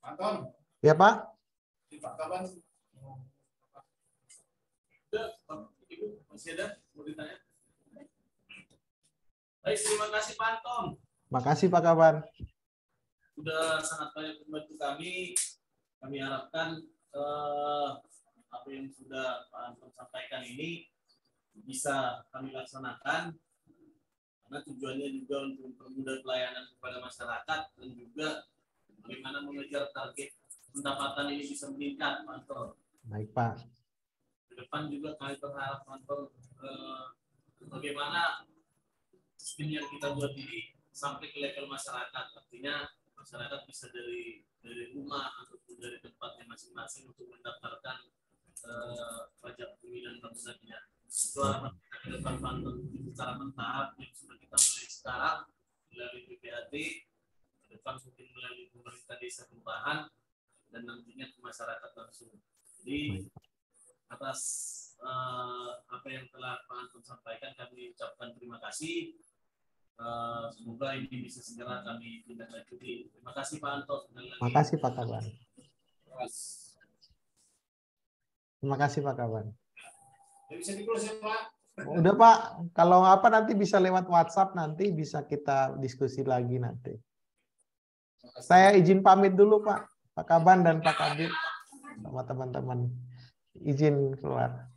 Speaker 2: Anton.
Speaker 3: Ya, Pak.
Speaker 2: Pak kapan?
Speaker 1: Ibu masih ada mau ditanya? Baik, terima kasih Pak Anton.
Speaker 3: Makasih Pak Kaban.
Speaker 1: Sudah sangat banyak membantu kami. Kami harapkan apa yang sudah Pak Anton sampaikan ini bisa kami laksanakan, karena tujuannya juga untuk mempermudah pelayanan kepada masyarakat dan juga bagaimana mengejar target pendapatan ini bisa meningkat, Pak Anton.
Speaker 3: Baik, Pak.
Speaker 1: Ke depan juga kami berharap, Pak Anton, bagaimana sistem yang kita buat ini sampai ke level masyarakat. Artinya masyarakat bisa dari rumah ataupun dari tempatnya masing-masing untuk mendaftarkan pajak bumi dan bangunannya. Itu harapan kita ke depan, Pak Anton, secara bertahap yang sudah kita mulai sekarang melalui PPAD, ke depan mungkin melalui pemerintah desa kelurahan, dan nantinya ke masyarakat langsung. Jadi atas apa yang telah Pak Anton sampaikan, kami ucapkan terima kasih. Semoga ini bisa segera kami tindak lanjuti. Terima kasih Pak Anton.
Speaker 3: Terima kasih Pak Kaban. Terima kasih Pak Kaban.
Speaker 2: Bisa di-close ya, Pak?
Speaker 3: Udah Pak, kalau apa nanti bisa lewat WhatsApp, nanti bisa kita diskusi lagi nanti. Saya izin pamit dulu Pak Kaban dan Pak Kabit sama teman-teman. Izin keluar.